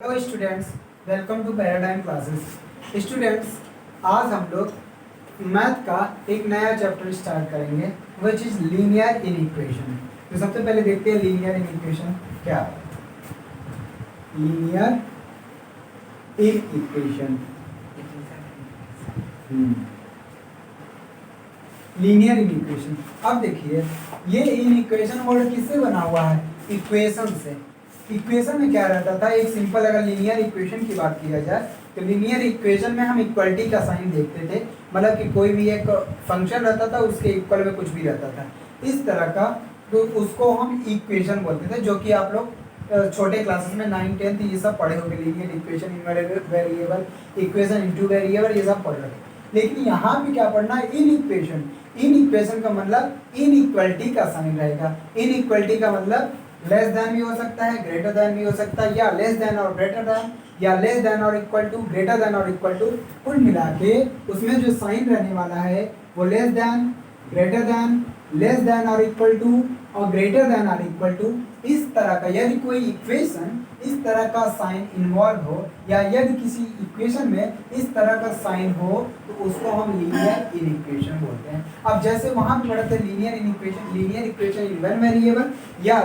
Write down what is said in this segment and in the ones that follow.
Hello students, welcome to paradigm classes. Students, आज हम लोग मैथ का एक नया चैप्टर स्टार्ट करेंगे विच इज लीनियर इनइक्वेशन। तो सबसे पहले देखते हैं लीनियर इनइक्वेशन क्या है। Linear inequation, linear inequation. अब देखिए, ये इनइक्वेशन वर्ड किससे बना हुआ है? इक्वेशन से। इक्वेशन में क्या रहता था? एक सिंपल, अगर लीनियर इक्वेशन की बात किया जाए तो लीनियर इक्वेशन में हम इक्वलिटी का साइन देखते थे, मतलब कि कोई भी एक फंक्शन रहता था उसके इक्वल में कुछ भी रहता था इस तरह का, तो उसको हम इक्वेशन बोलते थे, जो कि आप लोग छोटे क्लासेस में 9, 10 ये सब पढ़े होंगे। Linear equation, invariable variable, equation into variable, ये सब पढ़ रहे हैं। लेकिन यहाँ भी क्या पढ़ना है? In equation. इन इक्वेशन का मतलब इनइक्वलिटी का साइन रहेगा। इनइक्वलिटी का मतलब लेस देन भी हो सकता है, ग्रेटर देन भी हो सकता है, या लेस देन और ग्रेटर देन, या लेस देन और इक्वल टू, ग्रेटर देन और इक्वल टू। कुल मिला के उसमें जो साइन रहने वाला है वो less than, greater than, less than और इक्वल टू, और ग्रेटर देन और इक्वल टू, इस तरह का। यदि कोई इक्वेशन इस तरह का साइन इन्वॉल्व हो, या यदि किसी इक्वेशन में इस तरह का साइन हो, तो उसको हम लीनियर इनइक्वेशन बोलते हैं। अब जैसे वहां पे पढ़ते हैं linear inequation, linear equation in one variable, या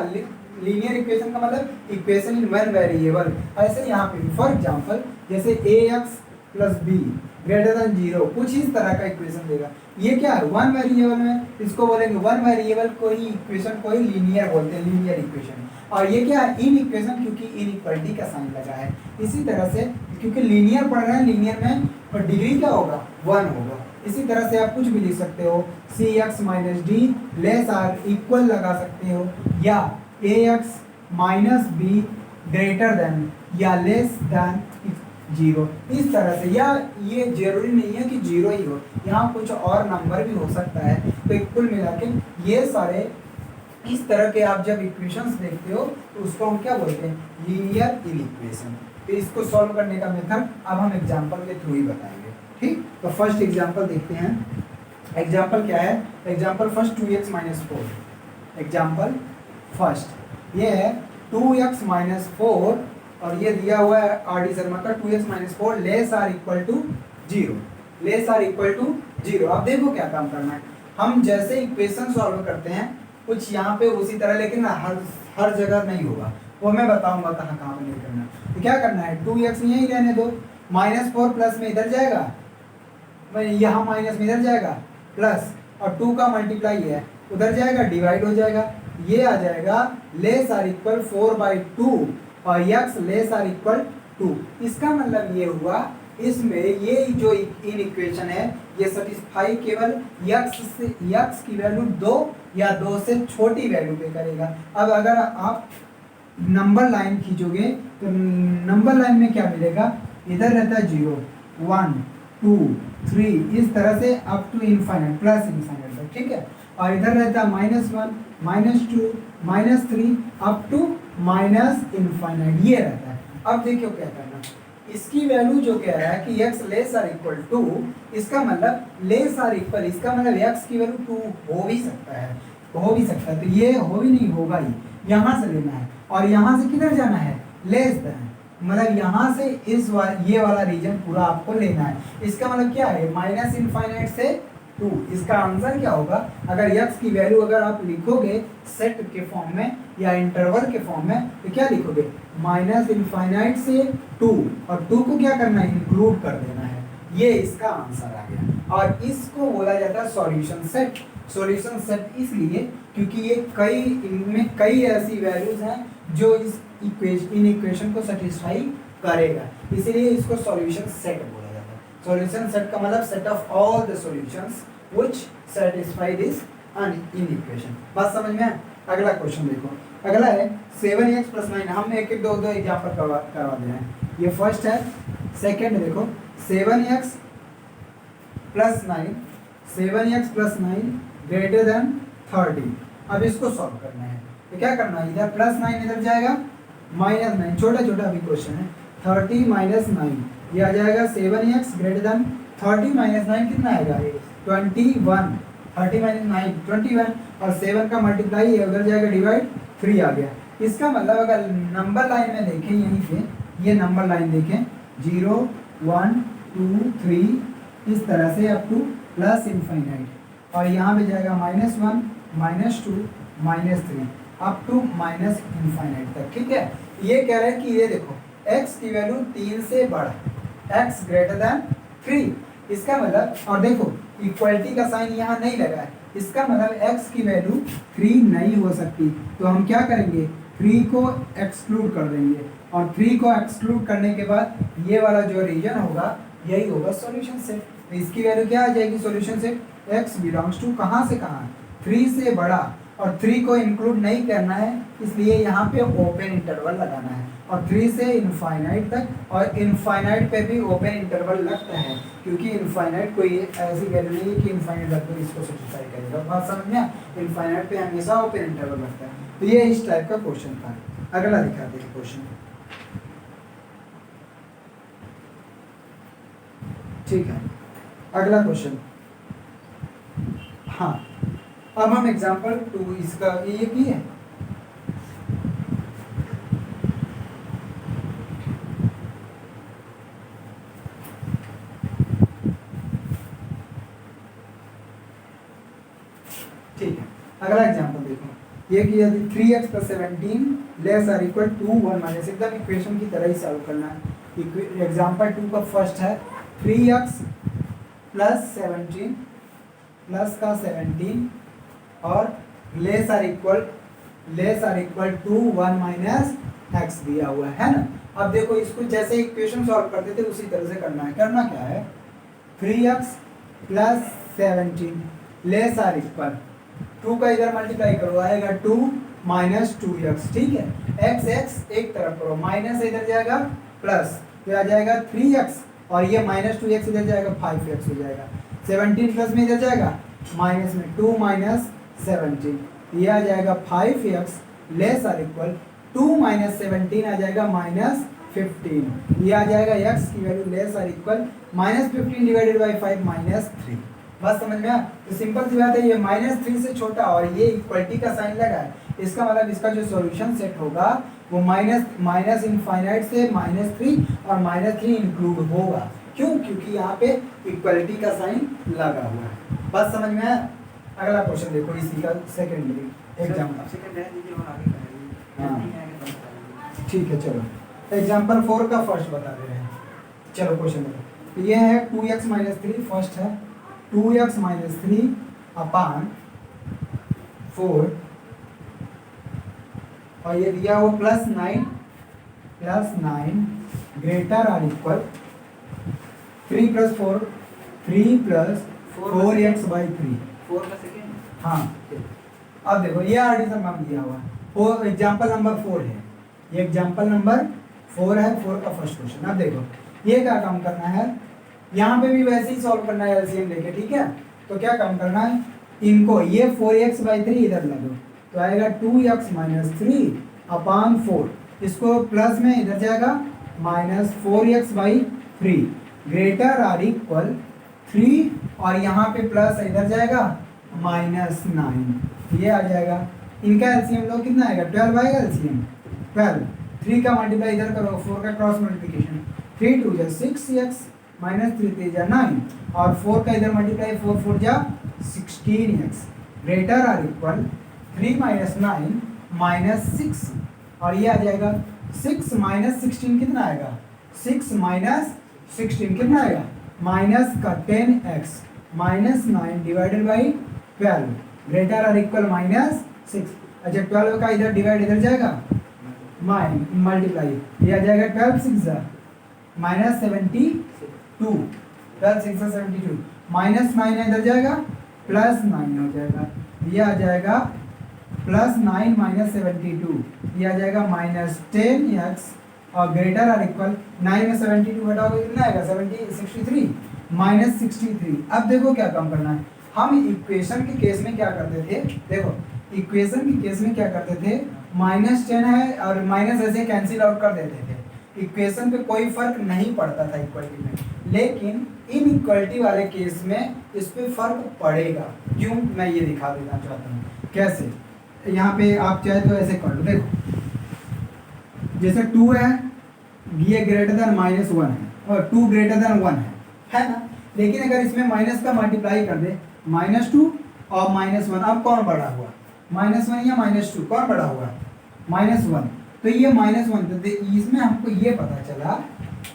लीनियर इक्वेशन का मतलब इक्वेशन इन वन वेरिएबल। ऐसे यहाँ पे फॉर एग्जांपल जैसे A X plus B greater than 0, कुछ इस तरह का इक्वेशन देगा। ये क्या है? वन वेरिएबल में, इसको बोलेंगे वन वेरिएबल को ही इक्वेशन को ही लीनियर बोलते हैं, लीनियर इक्वेशन। और ये क्या है? इन इक्वेशन, क्योंकि इनइक्वालिटी का साइन लगा है। इसी तरह से क्योंकि लीनियर पढ़ रहे हैं, लीनियर में और डिग्री क्या होगा? 1 होगा। इसी तरह से आप कुछ भी लिख सकते हो, C X minus D less or equal लगा सकते हो, या A X minus B greater than या लेस देन 0, इस तरह से। या ये जरूरी नहीं है कि 0 ही हो, यहाँ कुछ और नंबर भी हो सकता है। तो कुल मिला के ये सारे इस तरह के आप जब इक्वेशंस देखते हो तो उसको हम क्या बोलते हैं? Linear inequation. तो इसको सॉल्व करने का मेथड अब हम एग्जांपल के थ्रू ही बताएंगे। ठीक, तो फर्स्ट एग्जांपल देखते हैं। एग्जांपल क्या है? Example first 2x minus 4। Example first ये है 2x माइनस 4, और ये दिया हुआ है आर डी शर्मा का 2x minus 4 less or equal to 0, less or equal to 0। अब देखो क्या काम करना है। हम जैसे इक्वेशन सॉल्व करते हैं कुछ यहाँ पे उसी तरह, लेकिन हर जगह नहीं होगा, वो मैं बताऊंगा कहाँ कहाँ पे नहीं करना। तो क्या करना है? 2x यहीं रहने दो, -4 प्लस में इधर जाएगा, यहाँ माइनस में इधर जाएगा, प्लस और 2 का मल्टीप्लाई है उधर जाएगा, डिवाइड हो जाएगा। ये आ जाएगा लेस आर इक्वल 4/2 और x लेस आर इक्वल 2। इसका मतलब ये हुआ, इसमें ये जो इन इक्वेशन है ये सेटिस्फाई केवल x की वैल्यू 2 या 2 से छोटी वैल्यू पे करेगा। अब अगर आप नंबर लाइन खींचोगे तो नंबर लाइन में क्या मिलेगा? इधर रहता है 0, 1, 2, 3, इस तरह से up to infinite, plus infinite तक। ठीक है, और इधर रहता है -1, -2, -3 अप टू माइनस इनफाइनाइट, ये रहता है। अब देखियो क्या करना, इसकी वैल्यू जो कह रहा है कि x less or equal to, इसका मतलब लेस आर इक्वल, इसका मतलब x की वैल्यू 2 हो भी सकता है, हो भी सकता है। तो ये हो भी नहीं होगा ही, यहाँ से लेना है, और यहाँ से किधर जाना है? लेस देन, मतलब यहाँ से ये वाला रीजन पूरा आपको लेना है। इसका मतलब क्या है? माइनस इनफाइनाइट से 2। इसका आंसर क्या होगा? अगर x की वैल्यू अगर आप लिखोगे सेट के फॉर्म में या इंटरवल के फॉर्म में, तो क्या लिखोगे? माइनस इनफाइनाइट से 2, और 2 को क्या करना है? इंक्लूड कर देना है। ये इसका आंसर आ गया, और इसको बोला जाता है सॉल्यूशन सेट। सॉल्यूशन सेट इसलिए क्योंकि ये इनमें कई ऐसी वैल्यूज हैं जो इस इक्वेशन को सेटिस्फाई करेगा, इसीलिए इसको सॉल्यूशन सेट बोला जाता है। सॉल्यूशन सेट का मतलब set of all the solutions which satisfy this equation. बात समझ में? अगला क्वेश्चन देखो, अगला है 7x + 9। हम एक दो एग्जांपल करवा दे रहे हैं। ये फर्स्ट है, सेकंड देखो 7x + 9, 7x + 9 ग्रेटर देन 30। अब इसको सॉल्व करना है, तो क्या करना है? इधर +9 इधर जाएगा, -9, छोटा छोटा अभी क्वेश्चन है। 30 - 9 ये आ जाएगा 7x ग्रेटर देन 30 - 9 कितना आएगा? 21। 30 - 9 21, और 7 का मल्टीप्लाई है उधर जाएगा, डिवाइड 3 आ गया। इसका मतलब अगर नंबर लाइन में देखें यहीं पे ये नंबर लाइन देखें 0 1 2 3 इस तरह से अप टू प्लस इनफाइनाइट, और यहाँ पे जाएगा -1 -2 -3 अप टू माइनस इनफाइनाइट तक। ठीक है, ये कह रहे हैं कि ये देखो x की वैल्यू 3 से बड़ा, x ग्रेटर देन 3, इसका मतलब, और देखो इक्वलिटी का साइन यहाँ नहीं लगा है, इसका मतलब x की वैल्यू 3 नहीं हो सकती। तो हम क्या करेंगे, 3 को एक्सक्लूड कर देंगे, और 3 को एक्सक्लूड करने के बाद ये वाला जो रीजन होगा यही होगा सॉल्यूशन सेट। तो इसकी वैल्यू क्या आ जाएगी solution set, x belongs to कहाँ से कहाँ, 3 से बड़ा, और 3 को इंक्लूड नहीं करना है, इसलिए यहाँ पे ओपन इंटरवल लगाना है, और 3 से इनफाइनाइट तक, और इनफाइनाइट पे भी ओपन इंटरवल लगता है, क्योंकि इनफाइनाइट कोई ऐसी वैल्यू नहीं है कि इनफाइनाइट रख दो इसको सेटिस्फाई करेगा। बात समझ में, इनफाइनाइट पे हमेशा ओपन इंटरवल लगता है। तो ये इस टाइप का क्वेश्चन था। अगला दिखाते हैं क्वेश्चन। ठीक है, अगला क्वेश्चन। हाँ, अब हम एग्जाम्पल 2 इसका ये किए। ठीक है, अगला एग्जाम्पल देखो, ये कि यदि 3x + 17 less or equal to 1 minus, एकदम इक्वेशन की तरह ही सॉल्व करना है। एग्जाम्पल 2 का फर्स्ट है 3x + 17 प्लस का 17 और less or equal to 1 minus x दिया हुआ है ना। अब देखो इसको जैसे इक्वेशन सॉल्व करते थे उसी तरह से करना है। करना क्या है, 3x + 17 लेस आर इक्वल 2 का इधर मल्टीप्लाई करो, आएगा 2 - 2x। ठीक है, x एक तरफ करो, माइनस इधर जाएगा प्लस, तो आ जाएगा 3x, और ये -2x इधर जाएगा 5x हो जाएगा। 17 प्लस में इधर जाएगा माइनस में 2 - 17, ये आ जाएगा 5x लेस आर इक्वल 2 - 17 आ जाएगा -15, ये आ जाएगा x की value less or equal -15 divided by 5 -3। बस समझ में आया। तो सिंपल सी बात है, ये -3 से छोटा और ये इक्वलिटी का साइन लगा है, इसका मतलब इसका जो सॉल्यूशन सेट होगा वो माइनस इनफाइनाइट से -3 और -3 इंक्लूड होगा। क्यों, क्योंकि यहाँ पे इक्वलिटी का साइन लगा हुआ है। बस समझ में आया। अगला क्वेश्चन देखो इसी का सेकंड एग्जाम्पल। हाँ ठीक है, चलो एग्जाम्पल 4 का फर्स्ट बता दे रहे हैं। चलो क्वेश्चन देखो, ये है 2x - 3, फर्स्ट है 2x - 3 अपान 4, और ये दिया हुआ +9 ग्रेटर आर इक्वल 3 + 4 3 + 4x/3। 4 का सेकंड। हाँ, अब देखो ये आर्टिकल नाम दिया हुआ है, वो एग्जाम्पल नंबर 4 है, ये एग्जाम्पल नंबर 4 है, 4 का फर्स्ट क्वेश्चन। अब देखो ये क्या काम करना है, यहाँ पे भी वैसे ही सॉल्व करना है एलसीएम लेके। ठीक है, तो क्या काम करना है, इनको ये 4x/3 इधर लगो, तो आएगा 2x - 3 अपान 4, इसको प्लस में इधर जाएगा -4x/3 ग्रेटर आर इक्वल 3, और यहाँ पे प्लस इधर जाएगा -9, ये आ जाएगा। इनका एलसीएम लो, कितना आएगा 12 आएगा एलसीएम 12, 3 का मल्टीप्लाई इधर करो, 4 का क्रॉस मल्टीप्लिकेशन, 3 × 2 = 6x -3 × 3 = 9, और 4 का इधर multiply 4 × 4 = 16x greater or equal 3 - 9 - 6, और ये आ जाएगा 6 - 16 कितना आएगा, 6 - 16 कितना आएगा, माइनस का 10x -9 divided by 12 greater or equal -6। अच्छा 12 का इधर डिवाइड इधर जाएगा, मल्टीप्लाई, ये आ जाएगा 12 × 6 = -72, 12 × 6 = 72, -9 इधर जाएगा +9 हो जाएगा, ये आ जाएगा +9 - 72, ये आ जाएगा -10x, और ग्रेटर आर इक्वल 9 में 72 घटाओगे कितना आएगा 63 -63। अब देखो क्या काम करना है, हम इक्वेशन के केस में क्या करते थे, देखो इक्वेशन के केस में क्या करते थे, -10 है और माइनस ऐसे कैंसिल आउट कर देते थे, इक्वेशन पे कोई फर्क नहीं पड़ता था इक्वलिटी में। लेकिन इन इक्वलिटी वाले केस में इस पे फर्क पड़ेगा। क्यों, मैं ये दिखा देना चाहता हूँ कैसे। यहाँ पे आप चाहे तो ऐसे कर लो, देखो जैसे 2 है ये ग्रेटर देन -1 है और 2 ग्रेटर देन 1 है ना। लेकिन अगर इसमें माइनस का मल्टीप्लाई कर दे -2 और -1, अब कौन बड़ा हुआ, -1 या -2, कौन बड़ा हुआ, -1। तो ये -1, तो इसमें हमको ये पता चला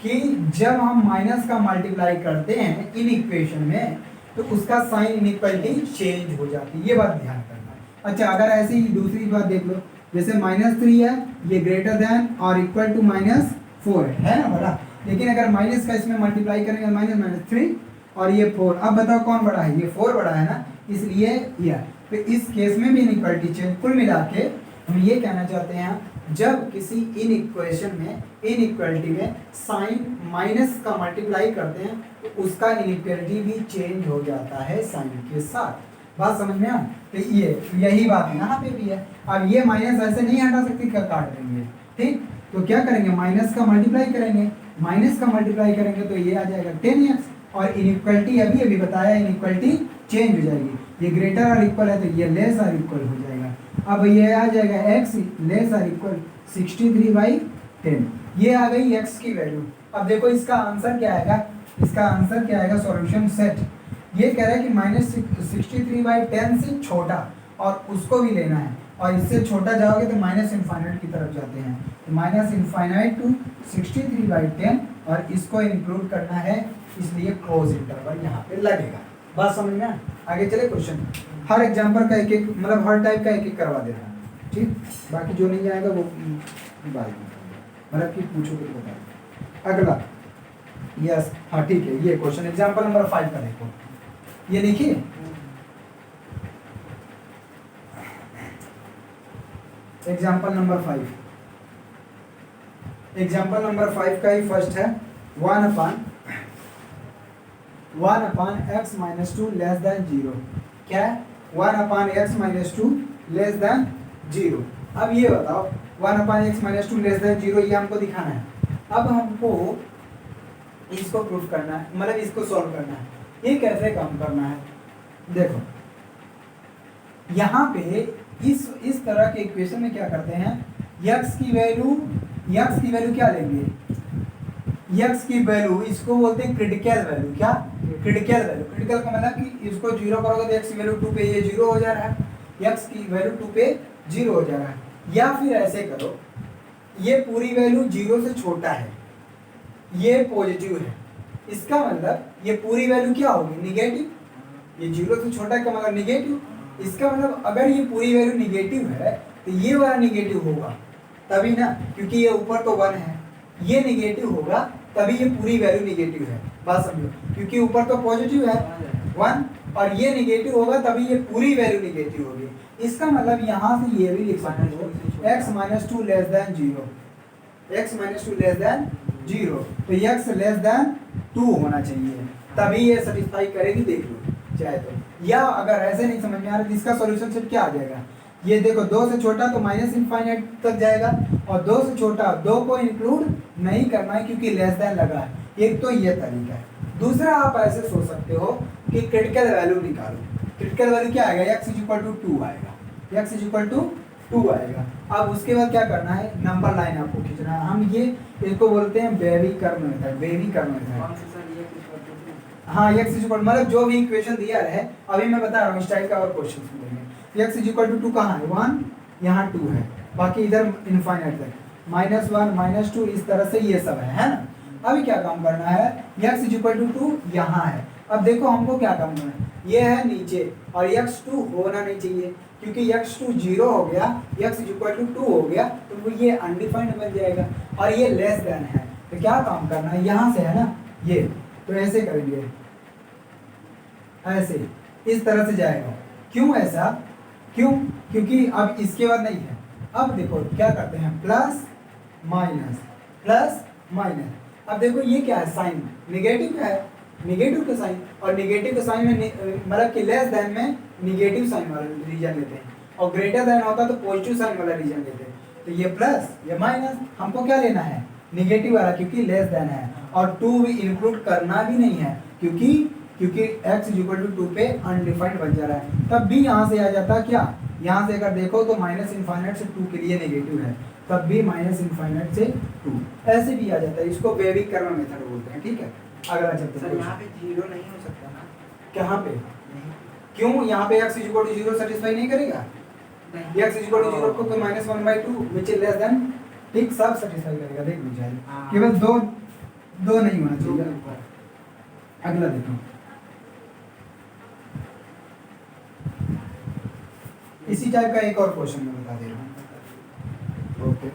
कि जब हम माइनस का मल्टीप्लाई करते हैं इन इक्वेशन में तो उसका साइन इनइक्वालिटी चेंज हो जाती है, ये बात ध्यान करना है। अच्छा, अगर ऐसे ही दूसरी बात देख लो, जैसे -3 है, ये ग्रेटर देन और इक्वल टू -4 है ना बड़ा। लेकिन अगर माइनस का इसमें मल्टीप्लाई करेंगे -3 और ये 4, अब बताओ कौन बड़ा है, ये 4 बड़ा है ना, इसलिए यह। तो इस केस में भी इनइक्वालिटी चेंज। कुल मिला के हम ये कहना चाहते हैं, जब किसी इन इक्वेशन में इनइक्वालिटी में साइन माइनस का मल्टीप्लाई करते हैं तो उसका इनइक्वालिटी भी चेंज हो जाता है साइन के साथ। बात समझ में आ? तो ये यही बात यहाँ पे भी है। अब ये माइनस ऐसे नहीं हटा सकते, क्या काट देंगे, ठीक। तो क्या करेंगे, माइनस का मल्टीप्लाई करेंगे, माइनस का मल्टीप्लाई करेंगे तो ये आ जाएगा 10x, और इनइक्वालिटी अभी अभी बताया इनइक्वालिटी चेंज हो जाएगी। ये ग्रेटर और इक्वल है तो ये लेस और इक्वल हो जाएगा। अब ये आ जाएगा x लेस और इक्वल 63/10, ये आ गई x की वैल्यू। अब देखो इसका आंसर क्या आएगा, इसका आंसर क्या आएगा, सॉल्यूशन सेट। ये कह रहा है कि -63/10 से छोटा और उसको भी लेना है, और इससे छोटा जाओगे तो -∞ की तरफ जाते हैं, तो -∞ टू 63/10 और इसको इंक्लूड करना है, इसलिए क्लोज इंटरवल यहाँ पे लगेगा। बात समझ में आए? आगे चले क्वेश्चन, हर एग्जाम्पल का एक एक, मतलब हर टाइप का एक एक करवा देना, ठीक। बाकी जो नहीं आएगा वो बाद में, मतलब कि पूछो तो बता। अगला, यस, हाँ ठीक है, ये क्वेश्चन एग्जाम्पल नंबर 5 का देखो, ये देखिए एग्जाम्पल नंबर 5, एग्जाम्पल नंबर 5 का ही फर्स्ट है 1/x - 2 लेस देन 0। क्या है, 1/x - 2 लेस देन 0। अब ये बताओ 1/x - 2 लेस देन 0, ये हमको दिखाना है। अब हमको इसको प्रूफ करना है, मतलब इसको सॉल्व करना है। ये कैसे काम करना है, देखो यहाँ पे इस तरह के इक्वेशन में क्या करते हैं, x की वैल्यू क्या लेंगे, x की वैल्यू, इसको बोलते हैं क्रिटिकल वैल्यू। क्या, क्रिटिकल वैल्यू। क्रिटिकल का मतलब कि इसको 0 करोगे तो x की वैल्यू 2 पे ये 0 हो जा रहा है, x की वैल्यू 2 पे 0 हो जा रहा है। या फिर ऐसे करो, ये पूरी वैल्यू 0 से छोटा है, ये पॉजिटिव है, इसका मतलब ये पूरी वैल्यू क्या होगी, निगेटिव। ये 0 से छोटा का मतलब निगेटिव, इसका मतलब अगर ये पूरी वैल्यू निगेटिव है तो ये वाला निगेटिव होगा तभी ना, क्योंकि ये ऊपर तो 1 है, ये निगेटिव होगा तभी ये पूरी वैल्यू निगेटिव है। बात समझो, क्योंकि ऊपर तो पॉजिटिव है 1 और ये निगेटिव होगा तभी ये पूरी वैल्यू निगेटिव होगी। इसका मतलब यहाँ से ये भी लिख सकते हो x - 2 less than 0, x - 2 less than 0, तो x लेस देन 2 होना चाहिए, तभी ये सेटिस्फाई करेगी। देख लो चाहे तो, या अगर ऐसे नहीं समझ में आ रहा तो इसका सॉल्यूशन सेट क्या आ जाएगा, ये देखो 2 से छोटा तो -∞ तक जाएगा, और 2 से छोटा 2 को इंक्लूड नहीं करना है क्योंकि लेस देन लगा है। एक तो ये तरीका है। दूसरा आप ऐसे सोच सकते हो कि क्रिटिकल वैल्यू निकालो। क्रिटिकल वैल्यू क्या आएगा, x = 2 आएगा, x = 2 आएगा। अब उसके बाद क्या करना है, नंबर लाइन आपको खींचना है। हम ये इसको बोलते हैं baby curve method, baby curve method. हाँ, x मतलब जो भी इक्वेशन दिया है, अभी मैं बता रहा हूँ इस टाइप का और क्वेश्चन मिलेंगे। x = 2 कहाँ है, 1 यहाँ 2 है, बाकी इधर इनफाइनाइट तक -1 -2 इस तरह से ये सब है ना। अभी क्या काम करना है, x = 2 यहाँ है। अब देखो हमको क्या काम करना है, ये है नीचे और x2 होना नहीं चाहिए, क्योंकि x2 0 हो गया, x = 2 हो गया तो वो ये अनडिफाइंड बन जाएगा, और ये लेस देन है। तो क्या काम करना है, यहाँ से है ना ये, तो ऐसे करेंगे, ऐसे इस तरह से जाएगा। क्यों ऐसा, क्यों, क्योंकि अब इसके बाद नहीं है। अब देखो क्या करते हैं, प्लस माइनस। अब देखो ये क्या है, साइन निगेटिव का है, निगेटिव का साइन, और निगेटिव का साइन में मतलब कि लेस देन में निगेटिव साइन वाला रीजन लेते हैं, और ग्रेटर देन होता तो पॉजिटिव साइन वाला रीजन लेते हैं। तो ये प्लस ये माइनस, हमको क्या लेना है, निगेटिव वाला, क्योंकि लेस देन है, और 2 भी इंक्लूड करना भी नहीं है क्योंकि x = 2 पे अनडिफाइंड बन जा रहा है। तब भी यहाँ से आ जाता क्या, यहाँ से अगर देखो तो -∞ से 2 के लिए नेगेटिव है, तब भी माइनस इनफाइनाइट से 2 ऐसे भी आ जाता है। इसको वेविक कर्व मेथड बोलते हैं। ठीक है, अगला चलते हैं। यहाँ पे 0 नहीं हो सकता ना? कहाँ पे? नहीं। क्यों? यहाँ पे x = 0 सेटिस्फाई नहीं करेगा। x = 0 को तो -1/2 विच इज लेस देन, ठीक, सब सेटिस्फाई करेगा। देख लीजिए, केवल दो नहीं होना चाहिए। अगला देखो, इसी टाइप का एक और क्वेश्चन मैं बता दे रहा हूँ। ओके,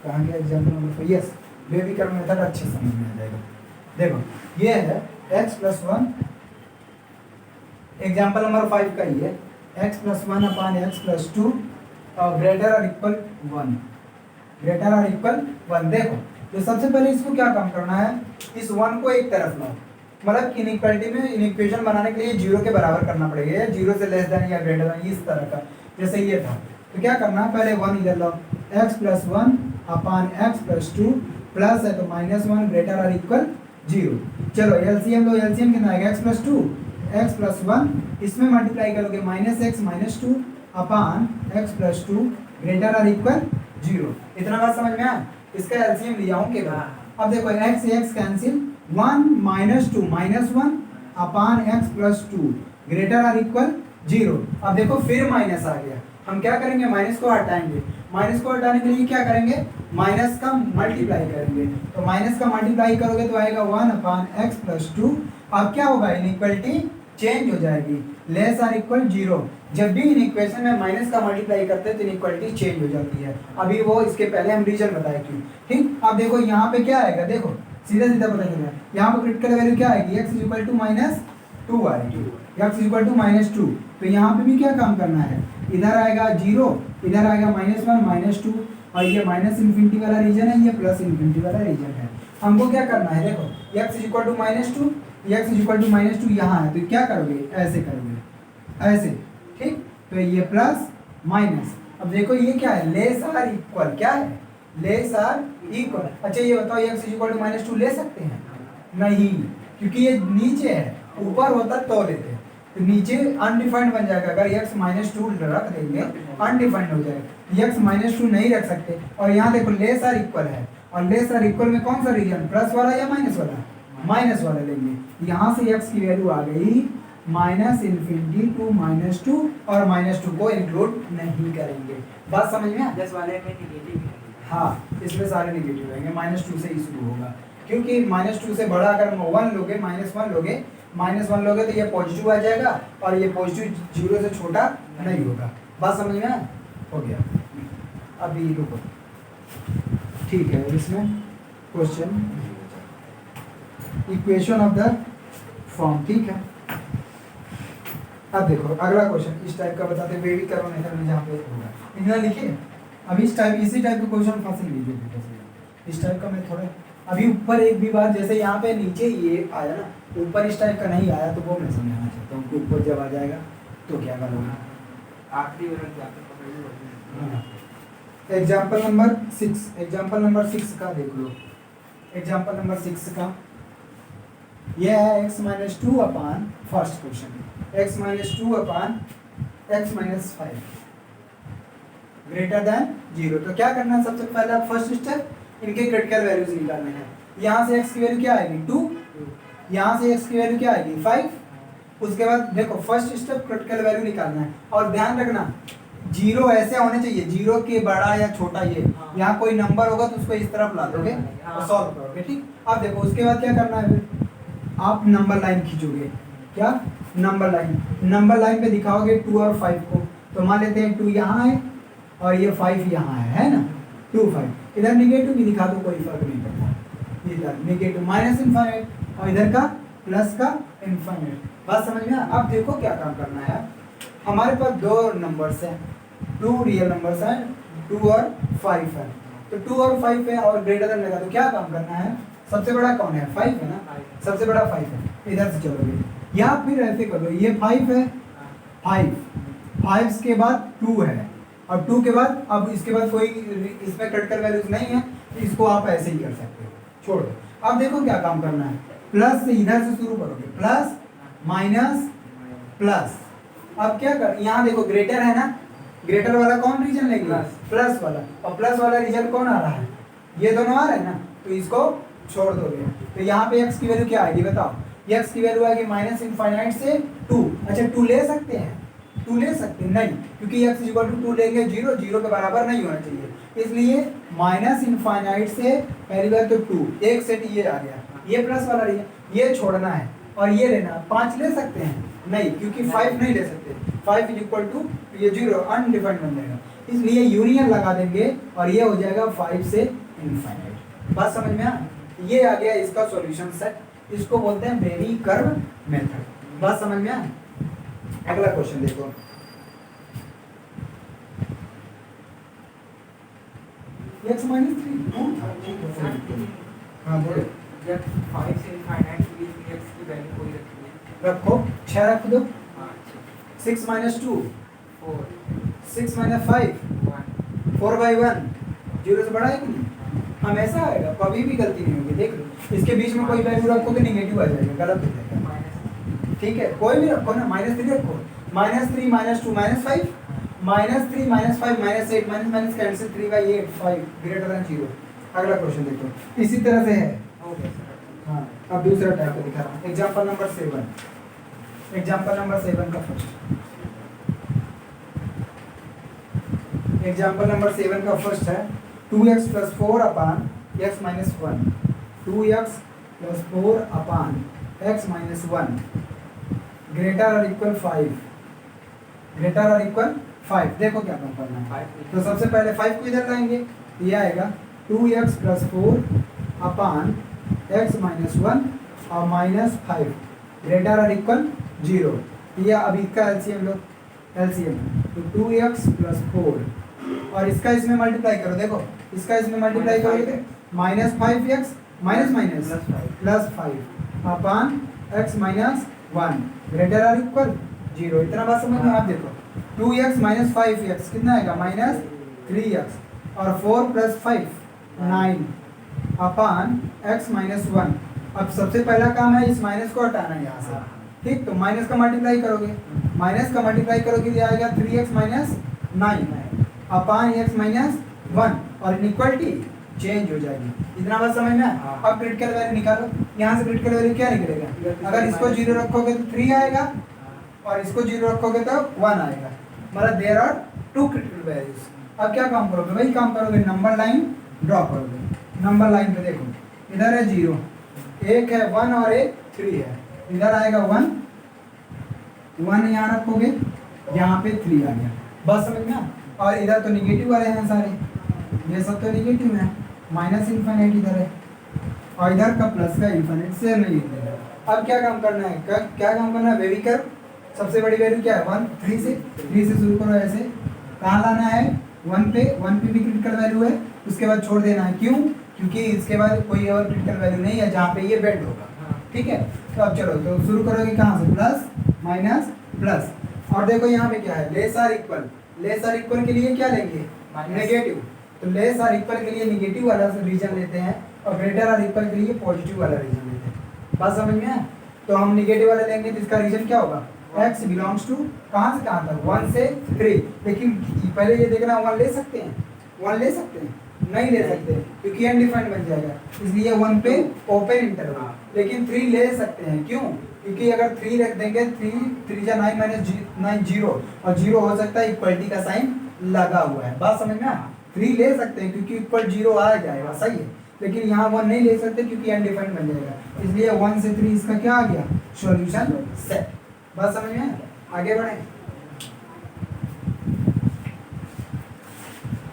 कहाँ गया example number 4? Yes, baby curve method अच्छे समझ में आ जाएगा। देखो, ये है x+1, एग्जाम्पल नंबर 5 का ही है। x+1/x+2 ग्रेटर और इक्वल 1, ग्रेटर और इक्वल 1। देखो, तो सबसे पहले इसको क्या काम करना है, इस 1 को एक तरफ लाओ, मतलब इनइक्वालिटी में इक्वेशन बनाने के लिए 0 के बराबर करना पड़ेगा, 0 से लेस देन या ग्रेटर देन, इस तरह का। जैसे ये था, तो क्या करना है, पहले 1 इधर लाओ, x+1/x+2 प्लस है तो -1 ग्रेटर और इक्वल 0। चलो एलसीएम लो, एलसीएम कितना आएगा, x+2 x+1, इसमें मल्टीप्लाई करोगे -x -2 अपान x+2 ग्रेटर और इक्वल 0। इतना बात समझ में आया? इसका एलसीएम लिया हूँ केवल। अब देखो x x कैंसिल, 1 -2 -1 अपान x+2 ग्रेटर और इक्वल 0। अब देखो फिर माइनस आ गया, हम क्या करेंगे, माइनस को हटाएंगे। माइनस को हटाने के लिए क्या करेंगे, माइनस का मल्टीप्लाई करेंगे। तो माइनस का मल्टीप्लाई करोगे तो आएगा 1/x+2। अब क्या होगा, इनइक्वालिटी चेंज हो जाएगी, लेस और इक्वल 0। जब भी इन इक्वेशन में माइनस का मल्टीप्लाई करते हैं तो इनइक्वालिटी चेंज हो जाती है। अभी वो इसके पहले हम रीजन बताए क्यों। ठीक, अब देखो यहाँ पे क्या आएगा, देखो सीधा सीधा पता चल रहा है। यहाँ पर क्रिटिकल वैल्यू क्या आएगी, x = -2 आएगी, x = -2। तो यहाँ पे भी क्या काम करना है, इधर आएगा 0, इधर आएगा -1 -2, और ये -∞ वाला रीजन है, ये +∞ वाला रीजन है। हमको क्या करना है, देखो x = -2, x = -2 यहाँ है, तो क्या करोगे, ऐसे करोगे, ऐसे। ठीक, तो ये प्लस माइनस। अब देखो ये क्या है, लेस और इक्वल, क्या है, लेस और इक्वल। अच्छा ये बताओ, x = -2 ले सकते हैं? नहीं, क्योंकि ये नीचे है, ऊपर होता तो लेते। तो नीचे अनडिफाइंड बन जाएगा, अगर x -2 रख देंगे अनडिफाइंड हो जाएगा, x -2 नहीं रख सकते। और यहाँ देखो लेस और इक्वल है, और लेस और इक्वल में कौन सा रीजन, प्लस वाला या माइनस वाला, माइनस वाला लेंगे। यहाँ से x की वैल्यू आ गई -∞ to -2, और -2 को इंक्लूड नहीं करेंगे। बात समझ में? 10 वाले में नेगेटिव है। हाँ, इसमें सारे नेगेटिव रहेंगे, -2 से ही शुरू होगा, क्योंकि -2 से बड़ा अगर 1 लोगे, -1 लोगे, -1 लोगे तो ये पॉजिटिव आ जाएगा, और ये पॉजिटिव 0 से छोटा नहीं होगा। बात समझ में आया? हो गया। अभी रुको, ठीक है, इसमें question equation of the form, ठीक है। अब देखो अगला क्वेश्चन इस टाइप का बताते हैं, बेबी कर्व मेथड में जहाँ पे होगा, इतना लिखिए। अभी इसी टाइप के क्वेश्चन फंसे लीजिए बेटा से, इस टाइप का मैं थोड़ा अभी ऊपर एक भी बार, जैसे यहाँ पे नीचे ये आया ना, ऊपर इस टाइप का नहीं आया, तो वो मैं समझाना चाहता हूँ कि ऊपर जब आ जाएगा तो क्या करोगे। आखिरी वाला क्या पकड़, एग्जाम्पल नंबर 6, एग्जाम्पल नंबर 6 का देख लो। एग्जाम्पल नंबर 6 का यह है x - 2 अपान, फर्स्ट क्वेश्चन, x - 2 अपान x - 5 ग्रेटर देन 0। तो क्या करना है, सबसे पहले फर्स्ट स्टेप, इनके क्रिटिकल वैल्यूज निकालने हैं। यहाँ से x की वैल्यू क्या आएगी, 2, यहाँ से x की वैल्यू क्या आएगी, 5। उसके बाद देखो फर्स्ट स्टेप क्रिटिकल वैल्यू निकालना है, और ध्यान रखना 0 ऐसे होने चाहिए, 0 के बड़ा या छोटा, ये यहाँ कोई नंबर होगा तो उसको इस तरफ ला दोगे और सॉल्व करोगे। ठीक, अब देखो उसके बाद क्या करना है, आप नंबर लाइन खींचोगे, क्या, नंबर लाइन पे दिखाओगे 2 और 5 को। तो मान लेते हैं 2 यहाँ है और ये 5 यहाँ है ना, 2 5। इधर निगेटिव भी दिखा दो, कोई फर्क नहीं पड़ता, इधर निगेटिव -∞ और इधर का प्लस का इनफाइनाइट। बात समझ में? अब देखो क्या काम करना है, हमारे पास 2 नंबर्स हैं, 2 रियल नंबर्स हैं, 2 और 5 है। तो 2 और 5 है और ग्रेटर देन लगा, तो क्या काम करना है, सबसे बड़ा कौन है, 5 है ना, सबसे बड़ा 5 है। इधर से चलोगे, या फिर ऐसे कर लो, ये 5 है, 5 के बाद 2 है, और 2 के बाद, अब इसके बाद कोई इसमें क्रिटिकल वैल्यूज नहीं है, तो इसको आप ऐसे ही कर सकते हो, छोड़ दो। अब देखो क्या काम करना है, प्लस से इधर से शुरू करोगे, प्लस माइनस प्लस। अब क्या कर, यहाँ देखो ग्रेटर है ना, ग्रेटर वाला कौन रीजन लेंगे? प्लस। प्लस वाला। और प्लस वाला रीजन कौन आ रहा है? ये दोनों आ रहे हैं ना, तो इसको छोड़ दोगे। तो यहाँ पे x की वैल्यू क्या आएगी बताओ? x की वैल्यू आएगी माइनस इनफाइनाइट से 2। अच्छा 2 ले सकते हैं? 2 ले सकते हैं? नहीं, क्योंकि x इक्वल टू 2 लेंगे 0 0 के बराबर नहीं होना चाहिए, इसलिए माइनस इनफाइनाइट से पहली बार तो 2, एक सेट ये आ गया, ये प्लस वाला रीजन, ये छोड़ना है और ये लेना है। 5 ले सकते हैं? नहीं, क्योंकि 5 नहीं ले सकते। 5 इज इक्वल टू ये 0 अनडिफाइंड बन जाएगा, इसलिए यूनियन लगा देंगे और ये हो जाएगा 5 से इनफाइनाइट। बात समझ में आ? ये आ गया इसका सॉल्यूशन सेट, इसको बोलते हैं वेरी कर्व मेथड। बात समझ में आ? अगला क्वेश्चन देखो, x माइनस 3। हाँ बोलो। जब 5 से इनफाइनाइट के लिए x की वैल्यू कोई रखनी है, रखो 6 रख दो। हाँ 6 माइनस 2, 4 6 माइनस 5, 1 4/1, 0 से बड़ा है कि नहीं? हमेशा आएगा, कभी भी गलती नहीं होगी। देख लो, इसके बीच में कोई वैल्यू रखोगे नेगेटिव आ जाएगा, गलत हो जाएगा। माइनस ठीक है, कोई भी रखो ना, -3 रखो, -3 -2 -5, -3 -5 -8, माइनस कैंसिल 3/8, 5 ग्रेटर देन 0। अगला क्वेश्चन देखो, इसी तरह से है। हो गया सर। हाँ, अब दूसरा टाइप का दिखा रहा हूँ। एग्जाम्पल नंबर 7, एग्जाम्पल नंबर 7 का फर्स्ट, एग्जाम्पल नंबर 7 का फर्स्ट है 2x + 4 अपान x - 1, 2x + 4 अपान x - 1 ग्रेटर और इक्वल 5, ग्रेटर और इक्वल 5। देखो क्या काम करना है। 5 तो सबसे पहले 5 को इधर लाएंगे, ये आएगा 2x + 4 अपान x - 1 और -5 ग्रेटर और इक्वल 0। ये अब इसका एलसीएम लो, एलसीएम तो 2x + 4 और इसका इसमें मल्टीप्लाई करो। देखो इसका इसमें मल्टीप्लाई करोगे -5x +5 अपान x - 1 ग्रेटर और इक्वल 0। इतना बात समझ में? आप देखो 2x - 5x कितना आएगा? -3x और 4 + 5 9 अपान x - 1। अब सबसे पहला काम है इस माइनस को हटाना है यहाँ से, ठीक? तो माइनस का मल्टीप्लाई करोगे, माइनस का मल्टीप्लाई करोगे ये आएगा 3x - 9 अपान x - 1 और इनइक्वालिटी चेंज हो जाएगी। इतना बात समझ में? अब क्रिटिकल वैल्यू निकालो, यहाँ से क्रिटिकल वैल्यू क्या निकलेगा? अगर इसको 0 रखोगे तो 3 आएगा और इसको 0 रखोगे तो 1 आएगा, मतलब देयर आर 2 क्रिटिकल वैल्यूज। अब क्या काम करोगे? वही काम करोगे, नंबर लाइन ड्रॉ करोगे। नंबर लाइन पे देखो, इधर है 0, एक है 1 और एक 3 है, इधर आएगा 1 यहाँ रखोगे, यहाँ पे 3 आ गया। बस समझ में? और इधर तो निगेटिव वाले हैं सारे, ये सब तो निगेटिव है, माइनस इनफाइनाइट इधर है और इधर का प्लस का इनफाइनाइट से नहीं दिखेगा। अब क्या काम करना है? क्या काम करना है? वेरी कर्व, सबसे बड़ी वैल्यू क्या है? 1, 3 से शुरू करो। ऐसे कहाँ लाना है? 1 पे भी क्रिटिकल वैल्यू है, उसके बाद छोड़ देना है। क्यों? क्योंकि इसके बाद कोई और क्रिटिकल वैल्यू नहीं है जहाँ पे ये बेंड होगा, ठीक है? तो अब चलो, तो शुरू करोगे कहाँ से? Plus minus plus. और देखो यहाँ पे क्या है? Less or equal, less or equal के लिए क्या लेंगे? नेगेटिव। तो लेस आर इक्वल के लिए नेगेटिव वाला रीजन लेते हैं और ग्रेटर आर इक्वल के लिए पॉजिटिव वाला रीजन लेते हैं। बात समझ में है? तो हम नेगेटिव वाला लेंगे तो इसका रीजन क्या होगा? x बिलोंग्स टू कहाँ से कहाँ तक? 1 से 3। लेकिन पहले ये देखना 1 ले सकते हैं? 1 ले सकते हैं? नहीं ले सकते, क्योंकि अनडिफाइंड बन जाएगा, इसलिए 1 पे ओपन इंटरवल। लेकिन 3 ले सकते हैं, क्यों? क्योंकि अगर 3 रख देंगे, 3 जा 9 - 9 0 और 0 हो सकता है इक्वलिटी का साइन लगा हुआ है। बात समझ में? 3 ले सकते हैं क्योंकि इक्वल 0 आ जाएगा, सही है। लेकिन यहाँ 1 नहीं ले सकते क्योंकि अनडिफाइंड बन जाएगा, इसलिए 1 से 3 इसका क्या आ गया? Solution set. बात समझ में? आगे बढ़े,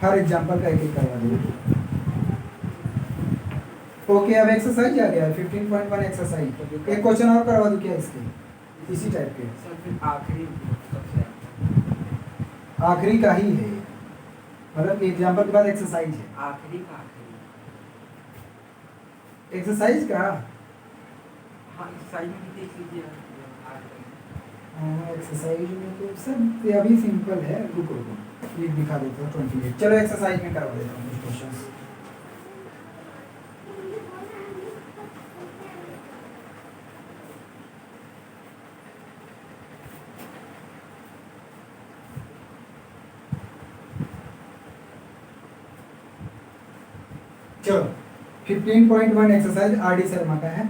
हर एग्जांपल का एक करवा देंगे। ओके, अब एक्सरसाइज आ गया है 15.1 एक्सरसाइज। एक क्वेश्चन और करवा दूं क्या इसके इसी टाइप के? सर फिर आखिरी सबसे आखिरी का ही है, मतलब एग्जांपल के बाद एक्सरसाइज है। आखिरी का आखिरी, एक्सरसाइज का हाँ एक्सरसाइज में भी देख लीजिए। एक्सरसाइज में तो सब अभी सिंपल है, रुको ये दिखा देता हूँ 28। चलो एक्सरसाइज में करवा देता हूँ कुछ क्वेश्चंस। चलो 15.1 एक्सरसाइज आर डी शर्मा का है।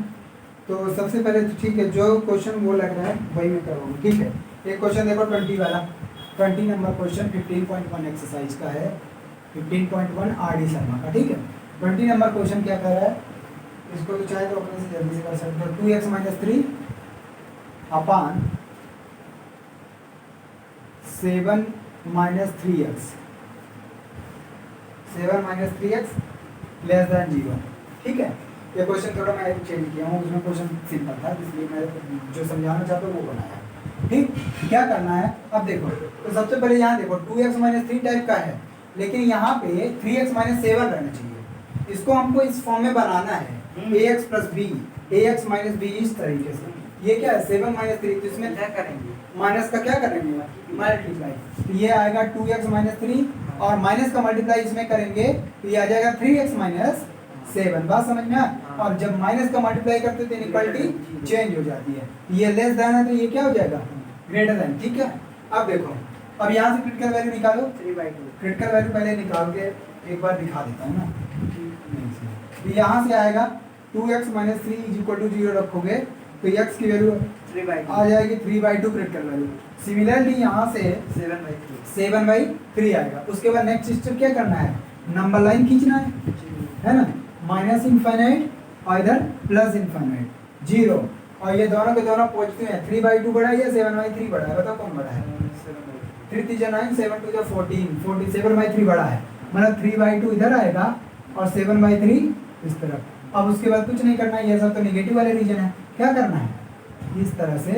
तो सबसे पहले तो ठीक है, जो क्वेश्चन वो लग रहा है वही मैं करवाऊंगा। ठीक है, एक क्वेश्चन देखो 20 वाला, 20 नंबर क्वेश्चन 15.1 एक्सरसाइज का है, 15.1 आर डी शर्मा का। ठीक है, 20 नंबर क्वेश्चन क्या कर रहा है, इसको तो चाहे तो अपने से जल्दी से कर सकते हो। 2x - 3 अपान 7 - 3x, 7 - 3x लेस देन 0। ठीक है, ये क्वेश्चन थोड़ा मैं चेंज किया हूँ, उसमें क्वेश्चन सिंपल था इसलिए मैं जो समझाना चाहता हूँ वो बनाया। ठीक, क्या करना है अब देखो। तो सबसे पहले यहाँ देखो 2x - 3 टाइप का है, लेकिन यहाँ पे 3x - 7 रहना चाहिए। इसको हमको इस फॉर्म में बनाना है, ax + b, ax - b इस तरीके से। ये क्या है 7 - 3, तो इसमें क्या करेंगे, माइनस का क्या करेंगे, मल्टीप्लाई। तो ये आएगा 2x - 3 और माइनस का मल्टीप्लाई इसमें करेंगे तो ये आ जाएगा 3x - 7। बात समझ में आया? और जब माइनस का मल्टीप्लाई करते हैं तो इनइक्वालिटी चेंज हो जाती है। ये लेस देन है तो ये क्या हो जाएगा, ग्रेटर देन। ठीक है, अब देखो, अब यहाँ से क्रिटिकल वैल्यू निकालो। 3/2। क्रिटिकल वैल्यू पहले निकाल के एक बार दिखा देता हूँ ना। तो यहाँ से आएगा 2x - 3 = 0 रखोगे तो x की वैल्यू 3/2 आ जाएगी 3/2 क्रिटिकल वैल्यू। सिमिलरली यहाँ से 7/3। 7/3 आएगा। उसके बाद नेक्स्ट स्टेप क्या करना है, नंबर लाइन खींचना है ना, माइनस इनफाइनाइट और इधर प्लस इनफाइनाइट, 0। और ये दोनों के दोनों पॉजिटिव हैं। 3/2 बड़ा है या 7/3 बड़ा है, बताओ कौन बड़ा है? 3 3 9, 7 2 14, 7/3 बड़ा है, मतलब 3/2 इधर आएगा और 7/3 इस तरफ। अब उसके बाद कुछ नहीं करना है, ये सब तो नेगेटिव वाले रीजन है। क्या करना है, इस तरह से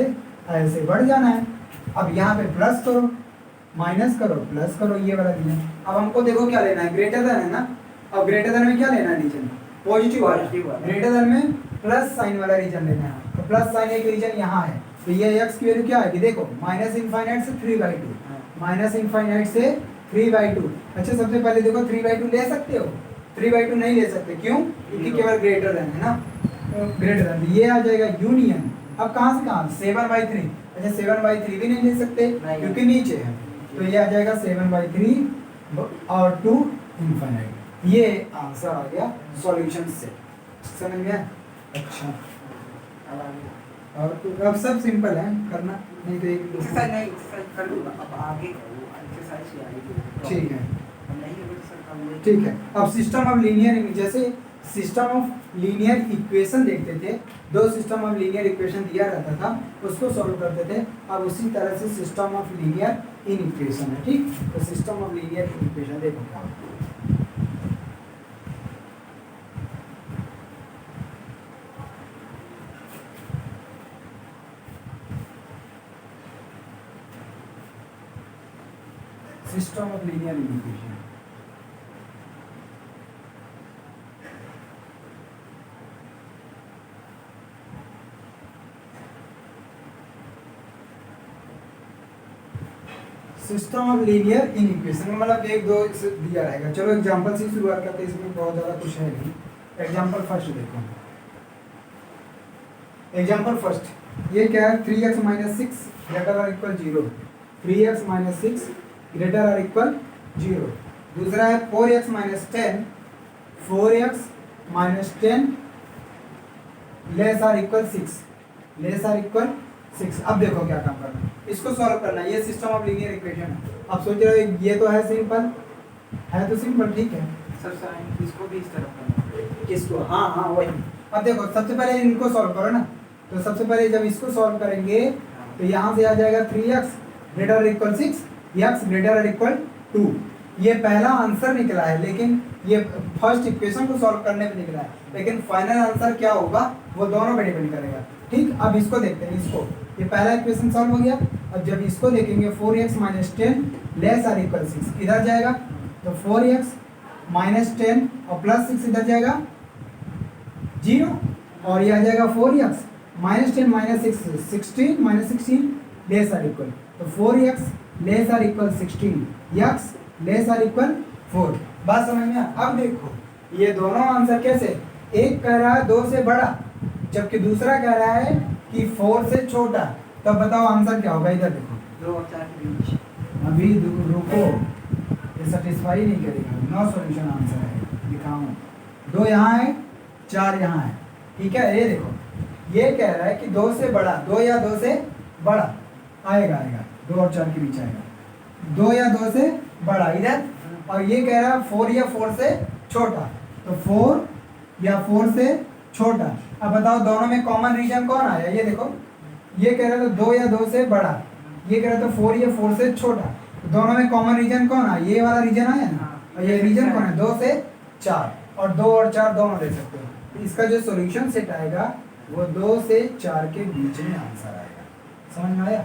ऐसे बढ़ जाना है। अब यहाँ पे प्लस करो, माइनस करो, प्लस करो, ये वाला रीजन। अब हमको देखो क्या लेना है, ग्रेटर देन है ना। अब ग्रेटर देन में क्या लेना है रीजन, पॉजिटिव वाला। ग्रेटर देन में प्लस साइन वाला रीजन लेना है। तो प्लस साइन एक रीजन यहाँ है, तो ये x की वैल्यू क्या आएगी, देखो माइनस इनफाइनाइट से 3/2, माइनस इनफाइनाइट से 3/2। अच्छा, सबसे पहले देखो 3/2 ले सकते हो, 3/2 नहीं ले सकते, क्यों? क्योंकि केवल ग्रेटर देन है ना, ग्रेटर देन। ये आ जाएगा यूनियन। अब कहाँ से कहाँ, 7/3। अच्छा, 7/3 भी नहीं ले सकते क्योंकि नीचे है, तो ये आ जाएगा 7/3 और 2 इनफाइनाइट। ये आंसर आ गया सॉल्यूशन से, समझ में? अच्छा, और अब सब सिंपल है करना, नहीं तो एक एक्सरसाइज नहीं, एक्सरसाइज कर लूँगा अब आगे वो एक्सरसाइज ही आएगी। ठीक है, नहीं होगा सर काम। ठीक है। अब सिस्टम ऑफ लीनियर, जैसे सिस्टम ऑफ लीनियर इक्वेशन देखते थे, दो सिस्टम ऑफ लीनियर इक्वेशन दिया रहता था, उसको सॉल्व करते थे। अब उसी तरह से system of linear in equation है। ठीक, तो system of linear in equation देखो क्या होता है। System of linear in equation, system of linear in equation मतलब 1 2 से दिया रहेगा। चलो एग्जांपल से शुरुआत करते हैं, इसमें बहुत ज़्यादा कुछ है नहीं। एग्जांपल फर्स्ट देखो, एग्जांपल फर्स्ट ये क्या है, 3x - 6 ग्रेटर और इक्वल 0, 3x - 6 ग्रेटर और इक्वल 0। दूसरा है 4x - 10, 4x - 10 लेस और इक्वल 6, लेस और इक्वल 6। अब देखो क्या काम करना है, इसको सॉल्व करना है। ये सिस्टम ऑफ लीनियर इक्वेशन है। अब सोच रहे हो ये तो है सिंपल, है तो सिंपल, ठीक है। सर साइन इसको भी इस तरफ करना। किसको, हाँ हाँ वही। अब देखो सबसे पहले इनको सॉल्व करो ना, तो सबसे पहले जब इसको सॉल्व करेंगे तो यहाँ से आ जाएगा 3x ग्रेटर और इक्वल 6, x ग्रेटर और इक्वल 2। ये पहला आंसर निकला है, लेकिन ये फर्स्ट इक्वेशन को सॉल्व करने पे निकला है, लेकिन फाइनल आंसर क्या होगा वो दोनों पे डिपेंड करेगा। ठीक, अब इसको देखते हैं। इसको, ये पहला इक्वेशन सॉल्व हो गया। अब जब इसको देखेंगे 4x - 10 लेस और इक्वल 6 इधर जाएगा, तो 4x - 10 और प्लस 6 इधर जाएगा 0, और ये आ जाएगा 4x - 10 - 6 16 - 16 लेस और इक्वल, तो 4x लेस और इक्वल 16, x लेस और इक्वल 4। बात समझ में? अब देखो ये दोनों आंसर कैसे, एक कह रहा है 2 से बड़ा जबकि दूसरा कह रहा है कि 4 से छोटा, तब बताओ आंसर क्या होगा। इधर देखो 2 और 4 के बीच। अभी रुको, ये सेटिस्फाई नहीं करेगा, नो सॉल्यूशन आंसर है, दिखाऊं 2 यहाँ है, 4 यहाँ है, ठीक है। ये देखो, ये कह रहा है कि 2 से बड़ा, 2 या 2 से बड़ा आएगा, 2 और 4 के बीच आएगा, 2 या 2 से बड़ा इधर, और ये कह रहा है 4 या 4 से छोटा, तो 4 या 4 से छोटा। अब बताओ दोनों में कॉमन रीजन कौन आया, ये देखो, ये कह रहा था 2 या 2 से बड़ा, ये कह रहा था 4 या 4 से छोटा, तो दोनों में कॉमन रीजन कौन आया, ये वाला रीजन आया ना, और ये रीजन कौन है, 2 से 4, और 2 और 4 दोनों ले सकते हो। तो इसका जो सॉल्यूशन सेट आएगा वो 2 से 4 के बीच में आंसर आएगा। समझ में आया?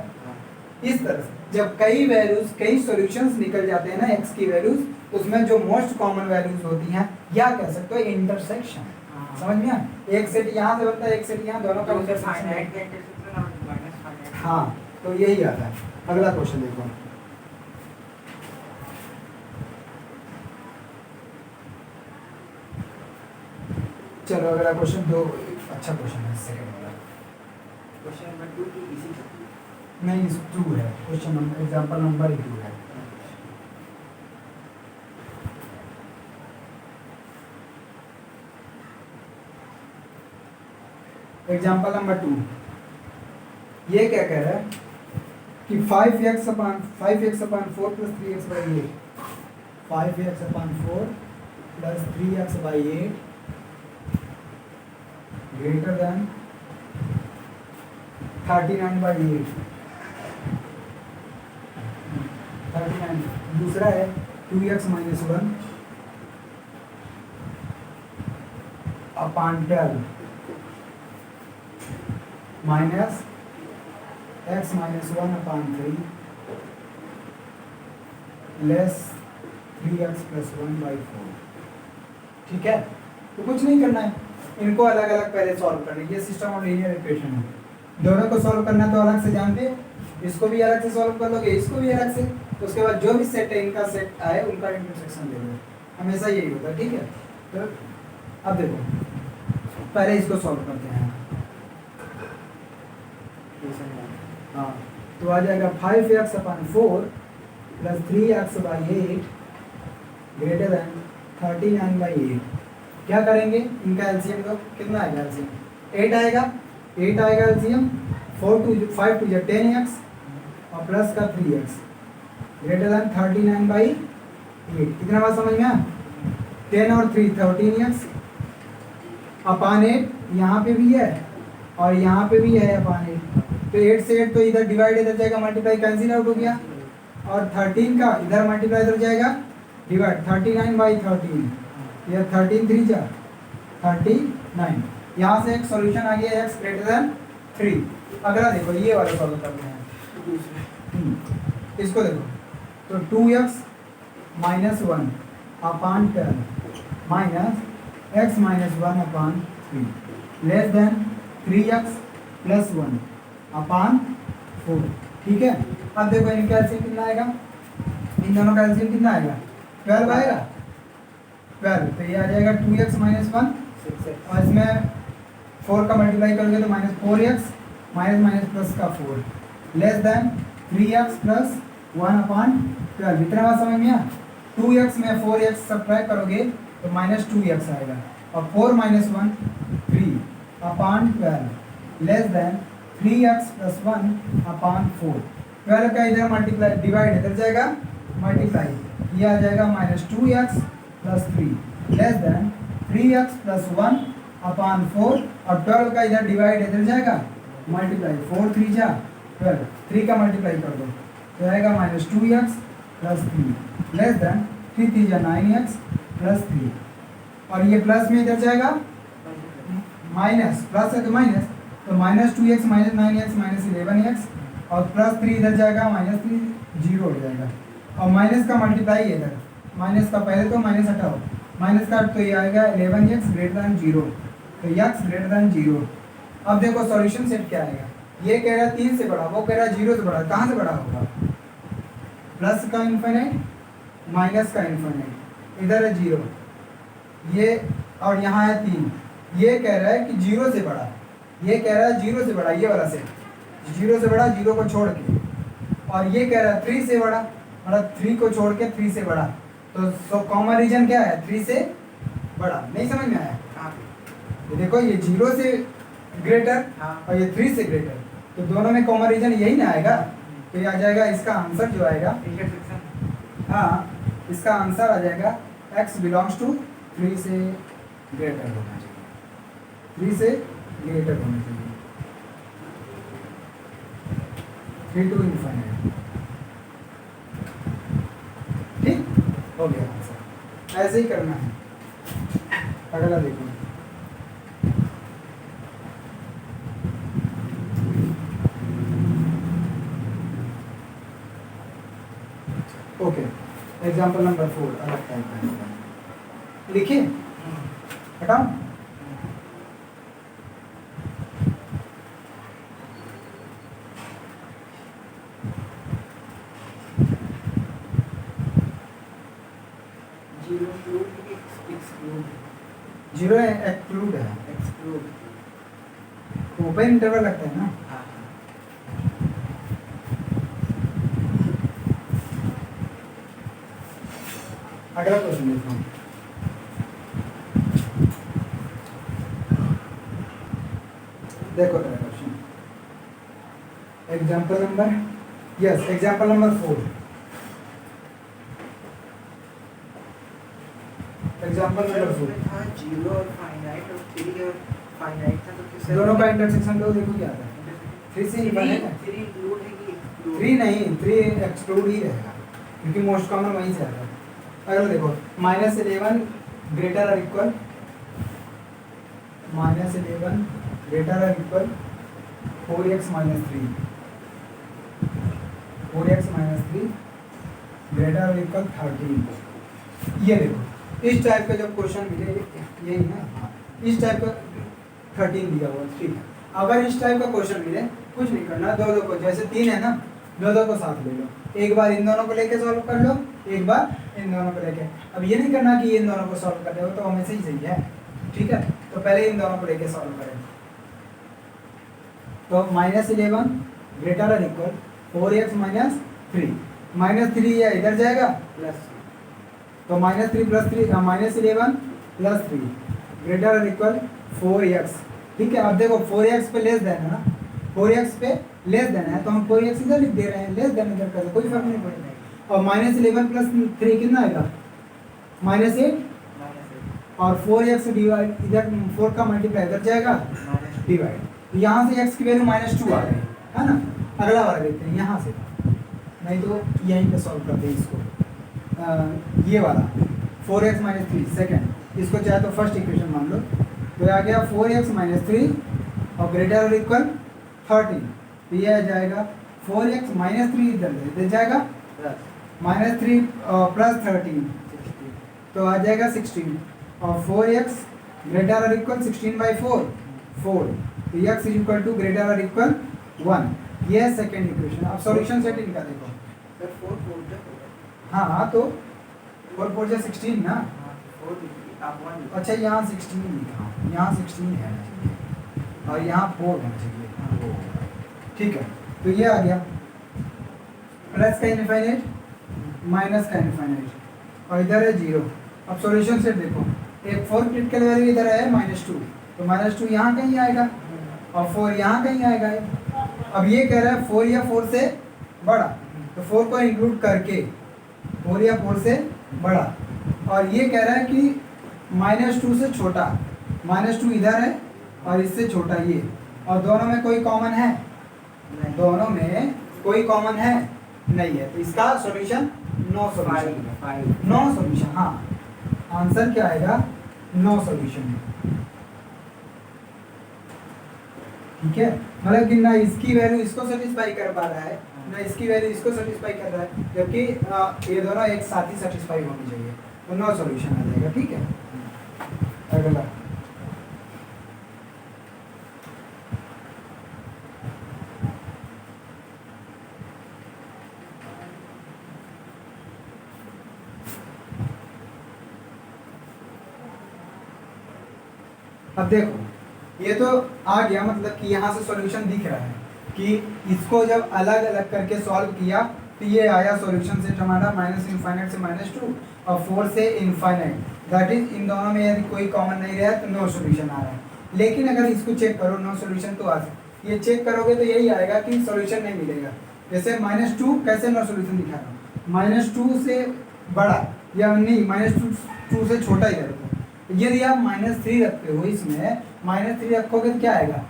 इस तरह से जब कई वैल्यूज, कई सॉल्यूशंस निकल जाते हैं ना एक्स की वैल्यूज, तो उसमें जो मोस्ट कॉमन वैल्यूज होती हैं, या कह सकते हो इंटरसेक्शन। समझ में आया? एक सेट यहाँ से बनता है, एक सेट यहाँ, दोनों का इंटरसेक्शन है। हाँ, तो यही आता है। अगला क्वेश्चन देखो, चलो अगला क्वेश्चन, दो अच्छा क्वेश्चन है, सेकंड वाला। क्वेश्चन नंबर 2 की इसी नहीं, 2 है क्वेश्चन नंबर, एग्जांपल नंबर 2 है। एग्जांपल नंबर 2, ये क्या कह रहा है कि 5x upon 4 plus 3x by 8, 5x upon 4 plus 3x by 8 greater than 39 by 8। 39, दूसरा है 2x minus 1 upon 12 minus x minus 1 upon 3 less 3x plus 1 by 4। ठीक है, तो कुछ नहीं करना है, इनको अलग अलग पहले सॉल्व करना है। ये सिस्टम ऑफ लीनियर इक्वेशन है, दोनों को सॉल्व करना तो अलग से जानते हो, इसको भी अलग से सॉल्व कर लोगे, इसको भी अलग से, तो उसके बाद जो भी सेट है इनका सेट आए उनका इंटरसेक्शन ले लो, हमेशा यही होता है। ठीक है, तो अब देखो पहले इसको सॉल्व करते हैं। हाँ, तो आ जाएगा 5x upon 4 plus 3x by 8 greater than 39 by 8। क्या करेंगे, इनका एलसीएम दो, कितना आएगा एलसीएम, 8 आएगा, 8 आएगा एलसीएम, 5 टू 10x और प्लस का 3x ग्रेटर देन 39 बाई 8। कितना बात समझ में आया, 10 और 3 13x अपान 8, यहाँ पे भी है और यहाँ पे भी है अपान 8, तो 8 से 8 तो इधर डिवाइड इधर जाएगा, मल्टीप्लाई कैंसिल आउट हो गया, और 13 का इधर मल्टीप्लाई इधर जाएगा डिवाइड, 39 बाई 13, यह 13 3 जा 39। यहाँ से एक सॉल्यूशन आ गया x ग्रेटर देन 3। अगला देखो ये वाला सॉल्व करते हैं, इसको देखो, तो 2x माइनस 1 अपान 12 माइनस x माइनस 1 अपान 3 लेस देन 3x प्लस 1 अपान 4। ठीक है, अब देखो इनका एलसीएम कितना आएगा, इन दोनों का एलसीएम कितना आएगा, 12 आएगा, 12, तो ये आ जाएगा 2x माइनस 1 और इसमें 4 का मल्टीप्लाई करोगे तो minus 4x minus minus plus का 4 less than 3x plus 1 upon 12। इतना बात समझ में आया, 2x में 4x सब्ट्रैक्ट करोगे तो माइनस 2x आएगा, और 4 minus 1 3 upon 12 less than 3x plus 1 upon 4। 12 का इधर मल्टीप्लाई डिवाइड इधर जाएगा मल्टीप्लाई, ये आ जाएगा minus 2x plus 3 less than 3x plus 1 upon 4, और 12 का इधर डिवाइड इधर जाएगा मल्टीप्लाई, 4 3 जा 12, 3 का मल्टीप्लाई कर दो तो आएगा minus 2x plus 3 less than 3 3 जा 9x प्लस 3, और ये प्लस में इधर जाएगा माइनस, प्लस है तो माइनस, तो minus 2x minus 9x minus 11x, और प्लस 3 इधर जाएगा माइनस 3 जीरो हो जाएगा, और माइनस का मल्टीप्लाई इधर, माइनस का पहले तो माइनस हटाओ, माइनस का तो ये आएगा 11x ग्रेटर दैन 0, तो x ग्रेटर दैन 0। अब देखो सॉल्यूशन सेट क्या आएगा, ये कह रहा है 3 से बड़ा, वो कह रहा है 0 से बड़ा, कहाँ से बड़ा होगा, प्लस का इन्फिनिट माइनस का इन्फिनिट, इधर है 0 ये, और यहाँ है 3, ये कह रहा है कि 0 से बड़ा, ये कह रहा है 0 से बड़ा, ये वाला सेट 0 से बड़ा, 0 को छोड़ के, और ये कह रहा है 3 से बड़ा, मतलब 3 को छोड़ के 3 से बड़ा, तो कॉमन रीजन क्या है, 3 से बड़ा, नहीं समझ में आया? हाँ ये देखो ये 0 से ग्रेटर हाँ और ये 3 से ग्रेटर, तो दोनों में कॉमन रीजन यही ना आएगा, तो ये आ जाएगा इसका आंसर जो आएगा, इंटरसेक्शन। हाँ इसका आंसर आ जाएगा x बिलोंग्स टू 3 से ग्रेटर होना चाहिए, 3 से ग्रेटर होना चाहिए, 3 to infinite। ठीक हो गया आंसर, ऐसे ही करना है। अगला देखो, ओके एग्जाम्पल नंबर 4 अलग टाइप का है। लिखिए, हटाओ। जीरो एक्सक्लूड है, ओपन इंटरवल लगता है ना। अगला क्वेश्चन देखो, देखो तेरा question, example number, yes example number 4, example number 4, zero और फाइनाइट और 3 और फाइनाइट था, तो किस दोनों का इंटरसेक्शन लो, देखो क्या आता है। 3 से इंफाइनाइट है, 3 इंक्लूड है कि exclude? 3 नहीं, 3 एक्सक्लूड ही रहेगा क्योंकि मोस्ट कॉमन वहीं से आता है। अगर देखो -11 ग्रेटर और इक्वल, -11 ग्रेटर और इक्वल 4x - 3, 4x - 3 ग्रेटर और इक्वल 13। ये देखो इस टाइप का जब क्वेश्चन मिले, यही ना, हाँ इस टाइप का 13 दिया हुआ, ठीक है। अगर इस टाइप का क्वेश्चन मिले, कुछ नहीं करना, दो को, जैसे 3 है ना, दो को साथ ले लो, एक बार इन दोनों को लेके सॉल्व कर लो, एक बार इन दोनों को लेके। अब ये नहीं करना कि इन दोनों को सॉल्व कर दो, तो हमेशा ही सही है, ठीक है। तो पहले इन दोनों को लेके सॉल्व करें, तो -11 ग्रेटर और इक्वल 4x - 3, -3 ये इधर जाएगा, प्लस तो -3 + 3 -11 + 3 ग्रेटर और इक्वल 4x, ठीक है। अब देखो 4x पे लेस देन है ना, 4x पे लेस देन है, तो हम 4x इधर लिख दे रहे हैं, लेस देन इधर कर दो, कोई फर्क नहीं पड़ेगा। और -11 + 3 कितना आएगा, -8, -8 और 4x डिवाइड, इधर 4 का मल्टीप्लाई इधर जाएगा, डिवाइड, तो यहाँ से x की वैल्यू -2 आ गई है ना। अगला वाला देखते हैं यहाँ से, नहीं तो यहीं पे सॉल्व करते हैं इसको। ये वाला 4x - 3 सेकेंड, इसको चाहे तो फर्स्ट इक्वेशन मान लो, तो आ गया 4x - 3 और ग्रेटर और इक्वल 13, तो ये आ जाएगा 4x - 3 इधर जाएगा, -3 + 13 तो आ जाएगा 16, और 4x ग्रेटर और इक्वल 16/4 4, तो x = ग्रेटर और इक्वल 1, ये है सेकेंड इक्वेशन। अब सॉल्यूशन सेट इनका देखो, सर 4 4 तक होगा। हाँ तो 4 4 जा 16 ना, हाँ 4 लिखिए, आप 1 लिखिए। अच्छा यहाँ 16 लिखा, यहाँ 16 है ना चाहिए, और यहाँ 4 होना चाहिए, ठीक है। तो ये आ गया प्लस का इनफाइनाइट, माइनस का इनफाइनाइट, और इधर है 0। अब सॉल्यूशन सेट देखो, एक 4 क्रिटिकल वैल्यू इधर है -2, तो -2 यहाँ कहीं आएगा, और 4 यहाँ कहीं आएगा। अब ये कह रहा है 4 या 4 से बड़ा, तो 4 को इंक्लूड करके 4 या 4 से बड़ा, और ये कह रहा है कि -2 से छोटा, -2 इधर है और इससे छोटा ये, और दोनों में कोई कॉमन है, दोनों में कोई कॉमन है नहीं है, तो इसका solution no solution, no solution. हाँ आंसर क्या आएगा, नो सॉल्यूशन, ठीक है। मतलब कि ना इसकी वैल्यू इसको सेटिस्फाई कर पा रहा है, ना इसकी वैल्यू इसको सेटिस्फाई कर रहा है, जबकि ये दोनों एक साथ ही सेटिस्फाई होनी चाहिए, तो नो सॉल्यूशन आ जाएगा, ठीक है। अगला अब देखो ये तो आ गया, मतलब कि यहाँ से सॉल्यूशन दिख रहा है कि इसको जब अलग अलग करके सॉल्व किया तो ये आया सॉल्यूशन सेट हमारा -∞ से -2 और 4 से इनफाइनाइट। दैट इज इन दोनों में यदि कोई कॉमन नहीं रहा तो नो सॉल्यूशन आ रहा है। लेकिन अगर इसको चेक करो नो सॉल्यूशन तो आ सकता, ये चेक करोगे तो यही आएगा कि सॉल्यूशन नहीं मिलेगा। जैसे -2 कैसे नो सॉल्यूशन दिखा रहा हूँ, -2 से बड़ा या नहीं -2 से छोटा ही रखो। यदि आप -3 रखते हो इसमें, -3 रखोगे तो क्या आएगा,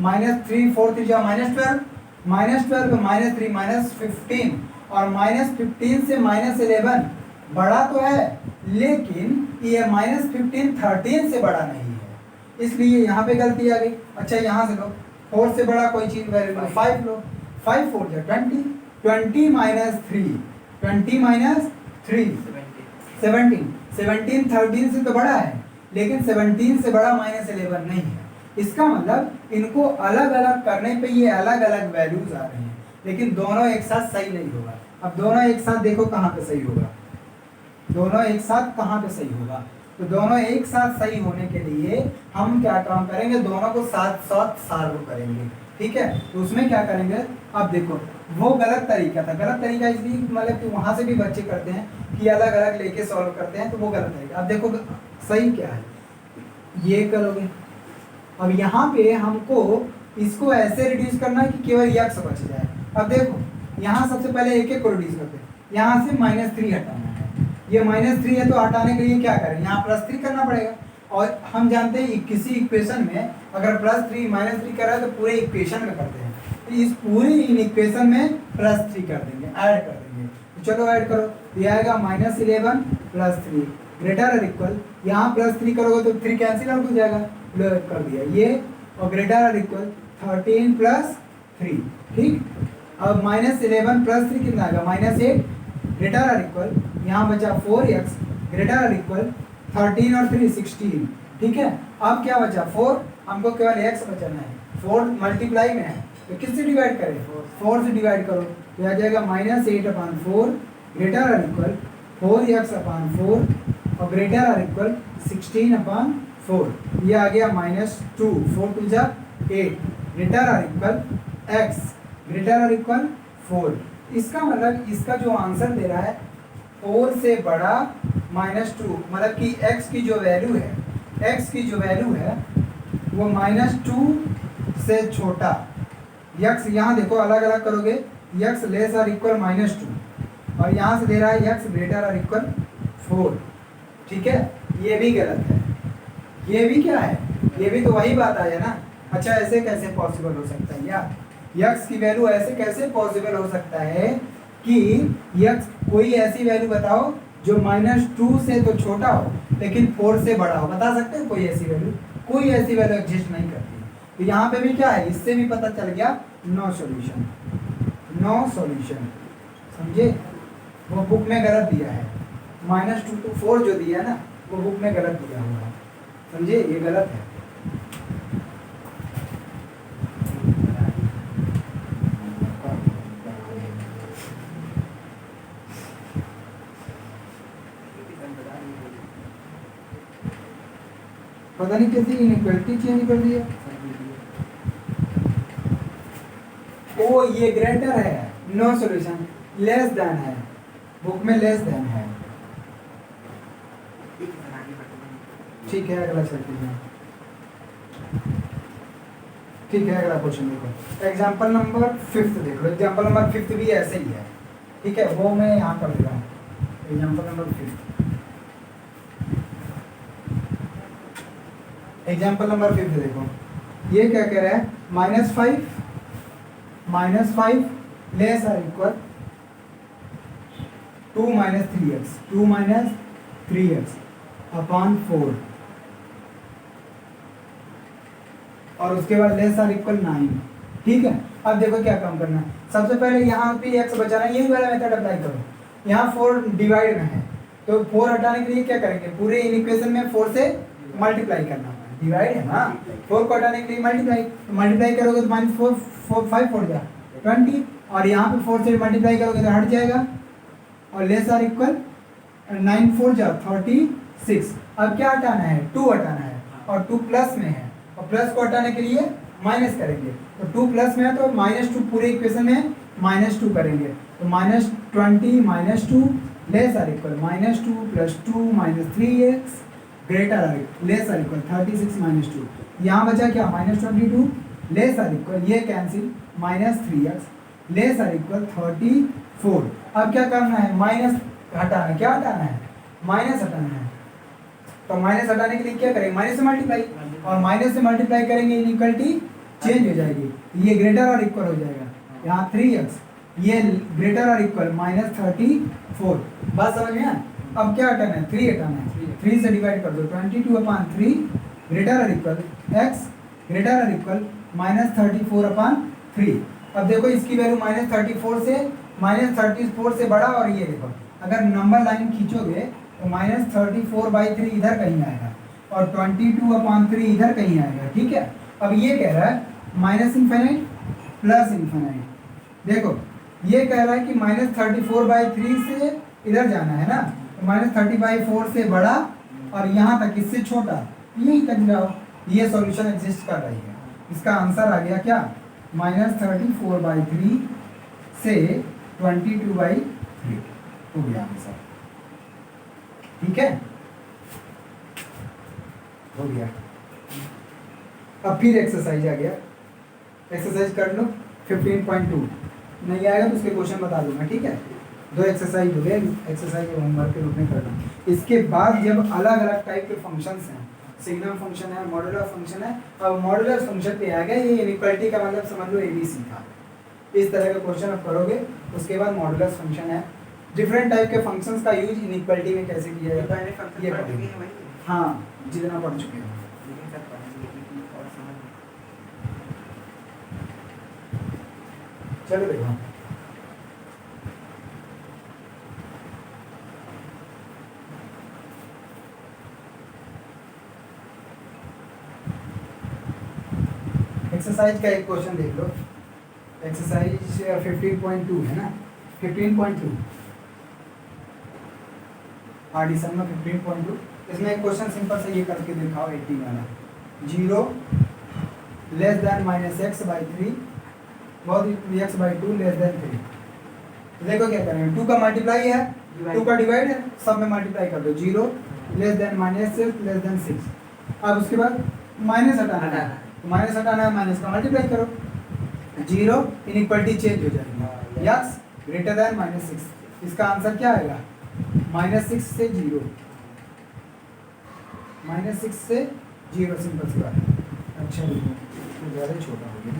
-3 4 3 -12, -12 को -3 -15 और -15 से -11 बड़ा तो है, लेकिन ये -15 13 से बड़ा नहीं है, इसलिए यहाँ पे गलती आ गई। अच्छा यहाँ से लो, 4 से बड़ा कोई चीज़ वैल्यू लो, 5 लो, 5 4 जा 20, 20 -3, 20 -3 17, 17 13 से तो बड़ा है, लेकिन 17 से बड़ा -11 नहीं है। इसका मतलब इनको अलग अलग करने पे ये अलग अलग वैल्यूज आ रहे हैं, लेकिन दोनों एक साथ सही नहीं होगा। अब दोनों एक साथ देखो कहाँ पे सही होगा, दोनों एक साथ कहाँ पे सही होगा, तो दोनों एक साथ सही होने के लिए हम क्या काम करेंगे, दोनों को साथ साथ सॉल्व करेंगे। ठीक है, तो उसमें क्या करेंगे, अब देखो वो गलत तरीका था, गलत तरीका इसलिए मतलब कि वहाँ से भी बच्चे करते हैं कि अलग अलग लेके सॉल्व करते हैं, तो वो गलत तरीका। अब देखो सही क्या है, ये करोगे। अब यहाँ पे हमको इसको ऐसे रिड्यूस करना है कि केवल यक्स बच जाए। अब देखो यहाँ सबसे पहले एक एक को रिड्यूस करते हैं, यहाँ से -3 हटाना है, ये -3 है तो हटाने के लिए क्या करें, यहाँ +3 करना पड़ेगा। और हम जानते हैं किसी इक्वेशन में अगर +3 -3 कर रहा है तो पूरे इक्वेशन में करते हैं, तो इस पूरी इन इक्वेशन में +3 कर देंगे, ऐड कर देंगे। तो चलो ऐड करो, ये आएगा -11 + 3 ग्रेटर और इक्वल, यहाँ +3 करोगे तो 3 कैंसिल आउट हो जाएगा, कर दिया ये, और ग्रेटर और इक्वल 13 + 3। ठीक, अब -11 + 3 कितना आएगा, -8 ग्रेटर और इक्वल, यहाँ बचा 4x ग्रेटर और इक्वल 13 और 3 16। ठीक है, अब क्या बचा 4, हमको केवल x बचाना है, 4 मल्टीप्लाई में है तो किससे डिवाइड करें, 4 से डिवाइड करो, तो आ जाएगा -8/4 ग्रेटर और इक्वल 4x/4 और ग्रेटर और इक्वल 16/4। ये आ गया -2, 4 2 जा 8 ग्रेटर और इक्वल x ग्रेटर और इक्वल 4। इसका मतलब इसका जो आंसर दे रहा है 4 से बड़ा -2, मतलब कि x की जो वैल्यू है, x की जो वैल्यू है वो -2 से छोटा। x यहाँ देखो अलग अलग करोगे, x लेस और इक्वल -2 और यहाँ से दे रहा है x ग्रेटर और इक्वल 4। ठीक है, ये भी गलत है, ये भी क्या है, ये भी तो वही बात आया ना। अच्छा ऐसे कैसे पॉसिबल हो सकता है यार, x की वैल्यू ऐसे कैसे पॉसिबल हो सकता है कि x कोई ऐसी वैल्यू बताओ जो -2 से तो छोटा हो लेकिन 4 से बड़ा हो, बता सकते हो कोई ऐसी वैल्यू, कोई ऐसी वैल्यू एग्जिस्ट नहीं करती। तो यहाँ पे भी क्या है, इससे भी पता चल गया नो सॉल्यूशन, नो सॉल्यूशन, समझे। वो बुक में गलत दिया है, -2 to 4 जो दिया है ना वो बुक में गलत दिया हुआ है, समझे, ये गलत है। पता नहीं कैसी इनइक्वालिटी चेंज कर दिया। ओ ये ग्रेटर है, नो सॉल्यूशन, लेस देन है, बुक में लेस देन है। ठीक है, अगला चलते हैं। ठीक है, अगला क्वेश्चन देखो, एग्जाम्पल नंबर 5 देख लो। एग्जाम्पल नंबर 5 भी ऐसे ही है, ठीक है, वो मैं यहाँ कर दे रहा हूँ। एग्जाम्पल नंबर 5, एग्जाम्पल नंबर 5 देखो, ये क्या कह रहा है, -5 लेस और इक्वल 2 - 3x/4 और उसके बाद लेस और इक्वल 9। ठीक है, अब देखो क्या काम करना है, सबसे पहले यहाँ पे x बचाना है, यही वाला मेथड अप्लाई करो। यहाँ 4 डिवाइड में है तो 4 हटाने के लिए क्या करेंगे, पूरे इन इक्वेशन में 4 से मल्टीप्लाई करना है, डिवाइड है ना, 4 को हटाने के लिए मल्टीप्लाई करोगे तो -4 5 4 जा 20 और यहाँ पे 4 से मल्टीप्लाई करोगे तो हट जाएगा और लेस और इक्वल 9 4 जा 36। अब क्या हटाना है, 2 हटाना है और 2 प्लस में है और प्लस को हटाने के लिए माइनस करेंगे, तो 2 प्लस में है तो -2 पूरे इक्वेशन में -2 करेंगे तो -20 -2 less or equal -2 + 2 - 3x greater or less or equal 36 - 2। यहाँ बचा क्या -22 लेस आर इक्वल ये cancel -3x less or equal 34। अब क्या करना है माइनस हटाना है। क्या हटाना है माइनस हटाना है। तो माइनस हटाने के लिए क्या करेंगे माइनस से मल्टीप्लाई और माइनस से मल्टीप्लाई करेंगे इनइक्वालिटी चेंज हो जाएगी। ये ग्रेटर और इक्वल हो जाएगा यहाँ 3x ये ग्रेटर और इक्वल -34। बात समझ में आया। अब क्या हटाना है 3 हटाना है। 3 से डिवाइड कर दो 22/3 ग्रेटर और इक्वल x ग्रेटर और इक्वल -34/3। अब देखो इसकी वैल्यू -34 से बड़ा और ये देखो अगर नंबर लाइन खींचोगे तो -34/3 इधर कहीं आएगा और 22/3 इधर कहीं आएगा। ठीक है। अब ये कह रहा है -∞ +∞। देखो ये कह रहा है कि -34/3 से इधर जाना है ना तो -30/4 से बड़ा और यहाँ तक इससे छोटा यहीं तक जाओ। ये सॉल्यूशन एग्जिस्ट कर रही है। इसका आंसर आ गया क्या -34/3 से 22/3 हो गया आंसर। ठीक है हो गया। अब फिर एक्सरसाइज आ गया। एक्सरसाइज कर लो 15.2 नहीं आएगा तो उसके क्वेश्चन बता दूंगा। ठीक है 2 एक्सरसाइज हो गए। एक्सरसाइज होमवर्क के रूप में कर लो। इसके बाद जब अलग अलग टाइप के फंक्शंस हैं सिग्नम फंक्शन है मॉड्यूलर फंक्शन है। अब मॉड्यूलर फंक्शन पे आ गया ये इनइक्वालिटी का मतलब समझ लो ABC था। इस तरह का क्वेश्चन आप करोगे। उसके बाद मॉड्यूलर फंक्शन है। डिफरेंट टाइप के फंक्शंस का यूज इनइक्वालिटी में कैसे किया जाता है ये पढ़ेंगे। हाँ जितना पढ़ चुके हैं। चलो देखो एक्सरसाइज का एक क्वेश्चन देख लो। एक्सरसाइज 15.2 है ना 15.2 एडिशन में 15.2 इसमें एक क्वेश्चन सिंपल से ये करके दिखाओ 18 वाला 0 लेस देन -x/3 बहुत x/2 लेस देन 3। देखो क्या करेंगे 2 का मल्टीप्लाई है 2 का डिवाइड है सब में मल्टीप्लाई कर दो 0 लेस देन -6 लेस देन 6। अब उसके बाद माइनस हटाना है तो माइनस हटाना है माइनस का मल्टीप्लाई करो 0 इनइक्वालिटी चेंज हो जाएगी x ग्रेटर देन -6। इसका आंसर क्या आएगा -6 से 0 -6 से 0 सिंपल सी बात है। अच्छा देखो ज़्यादा छोटा हो गया।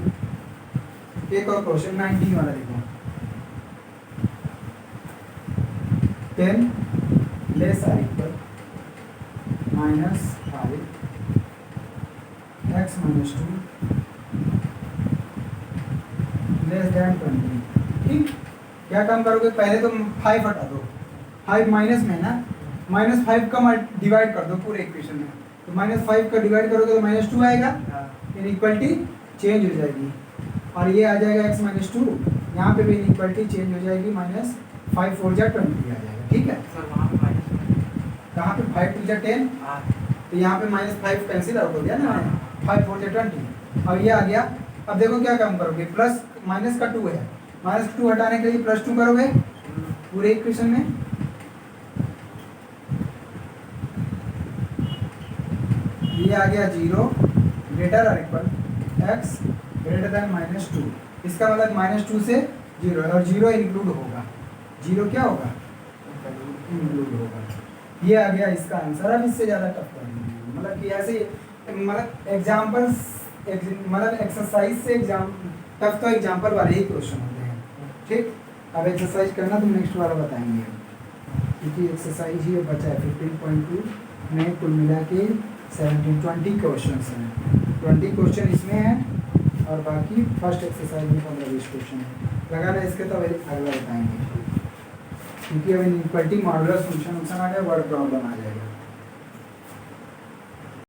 एक और क्वेश्चन 19 वाला देखो 10 less or equal -5 x - 2 less than 20। ठीक क्या काम करोगे पहले तो 5 हटा दो 5 माइनस में ना -5 का डिवाइड कर दो पूरे इक्वेशन में तो -5 का डिवाइड करोगे तो -2 आएगा इनइक्वालिटी चेंज हो जाएगी और ये आ जाएगा x - 2 यहाँ पे भी इनइक्वालिटी चेंज हो जाएगी -5 4 जा 20 आ जाएगा। ठीक है सर वहाँ पे कहाँ पे 5 2 जा 10 तो यहाँ पे -5 कैंसिल आउट हो गया ना 5 4 जा 20 और ये आ गया। अब देखो क्या काम करोगे प्लस माइनस का 2 है -2 हटाने के लिए +2 करोगे पूरे इक्वेशन में ये आ गया 0 ग्रेटर और इक्वल x ग्रेटर देन -2। इसका मतलब -2 से 0 है और 0 इंक्लूड होगा 0 क्या होगा इंक्लूड होगा। ये आ गया इसका आंसर। अब इससे ज़्यादा टफ करेंगे मतलब कि ऐसे मतलब एग्जाम्पल्स मतलब एक्सरसाइज से एग्जाम टफ तो एग्जाम्पल वाले ही क्वेश्चन होते हैं। ठीक अब एक्सरसाइज करना तो नेक्स्ट वाला बताएंगे क्योंकि एक्सरसाइज ही बचा है 15.2 में कुल मिला के 20 क्वेश्चन हैं 20 क्वेश्चन इसमें है और बाकी फर्स्ट एक्सरसाइज में 15-20 क्वेश्चन है। लगाना इसके तो अगला बताएंगे क्योंकि अब इनइक्वालिटी मॉडुलस फंक्शन आ गया वर्ड प्रॉब्लम आ जाएगा।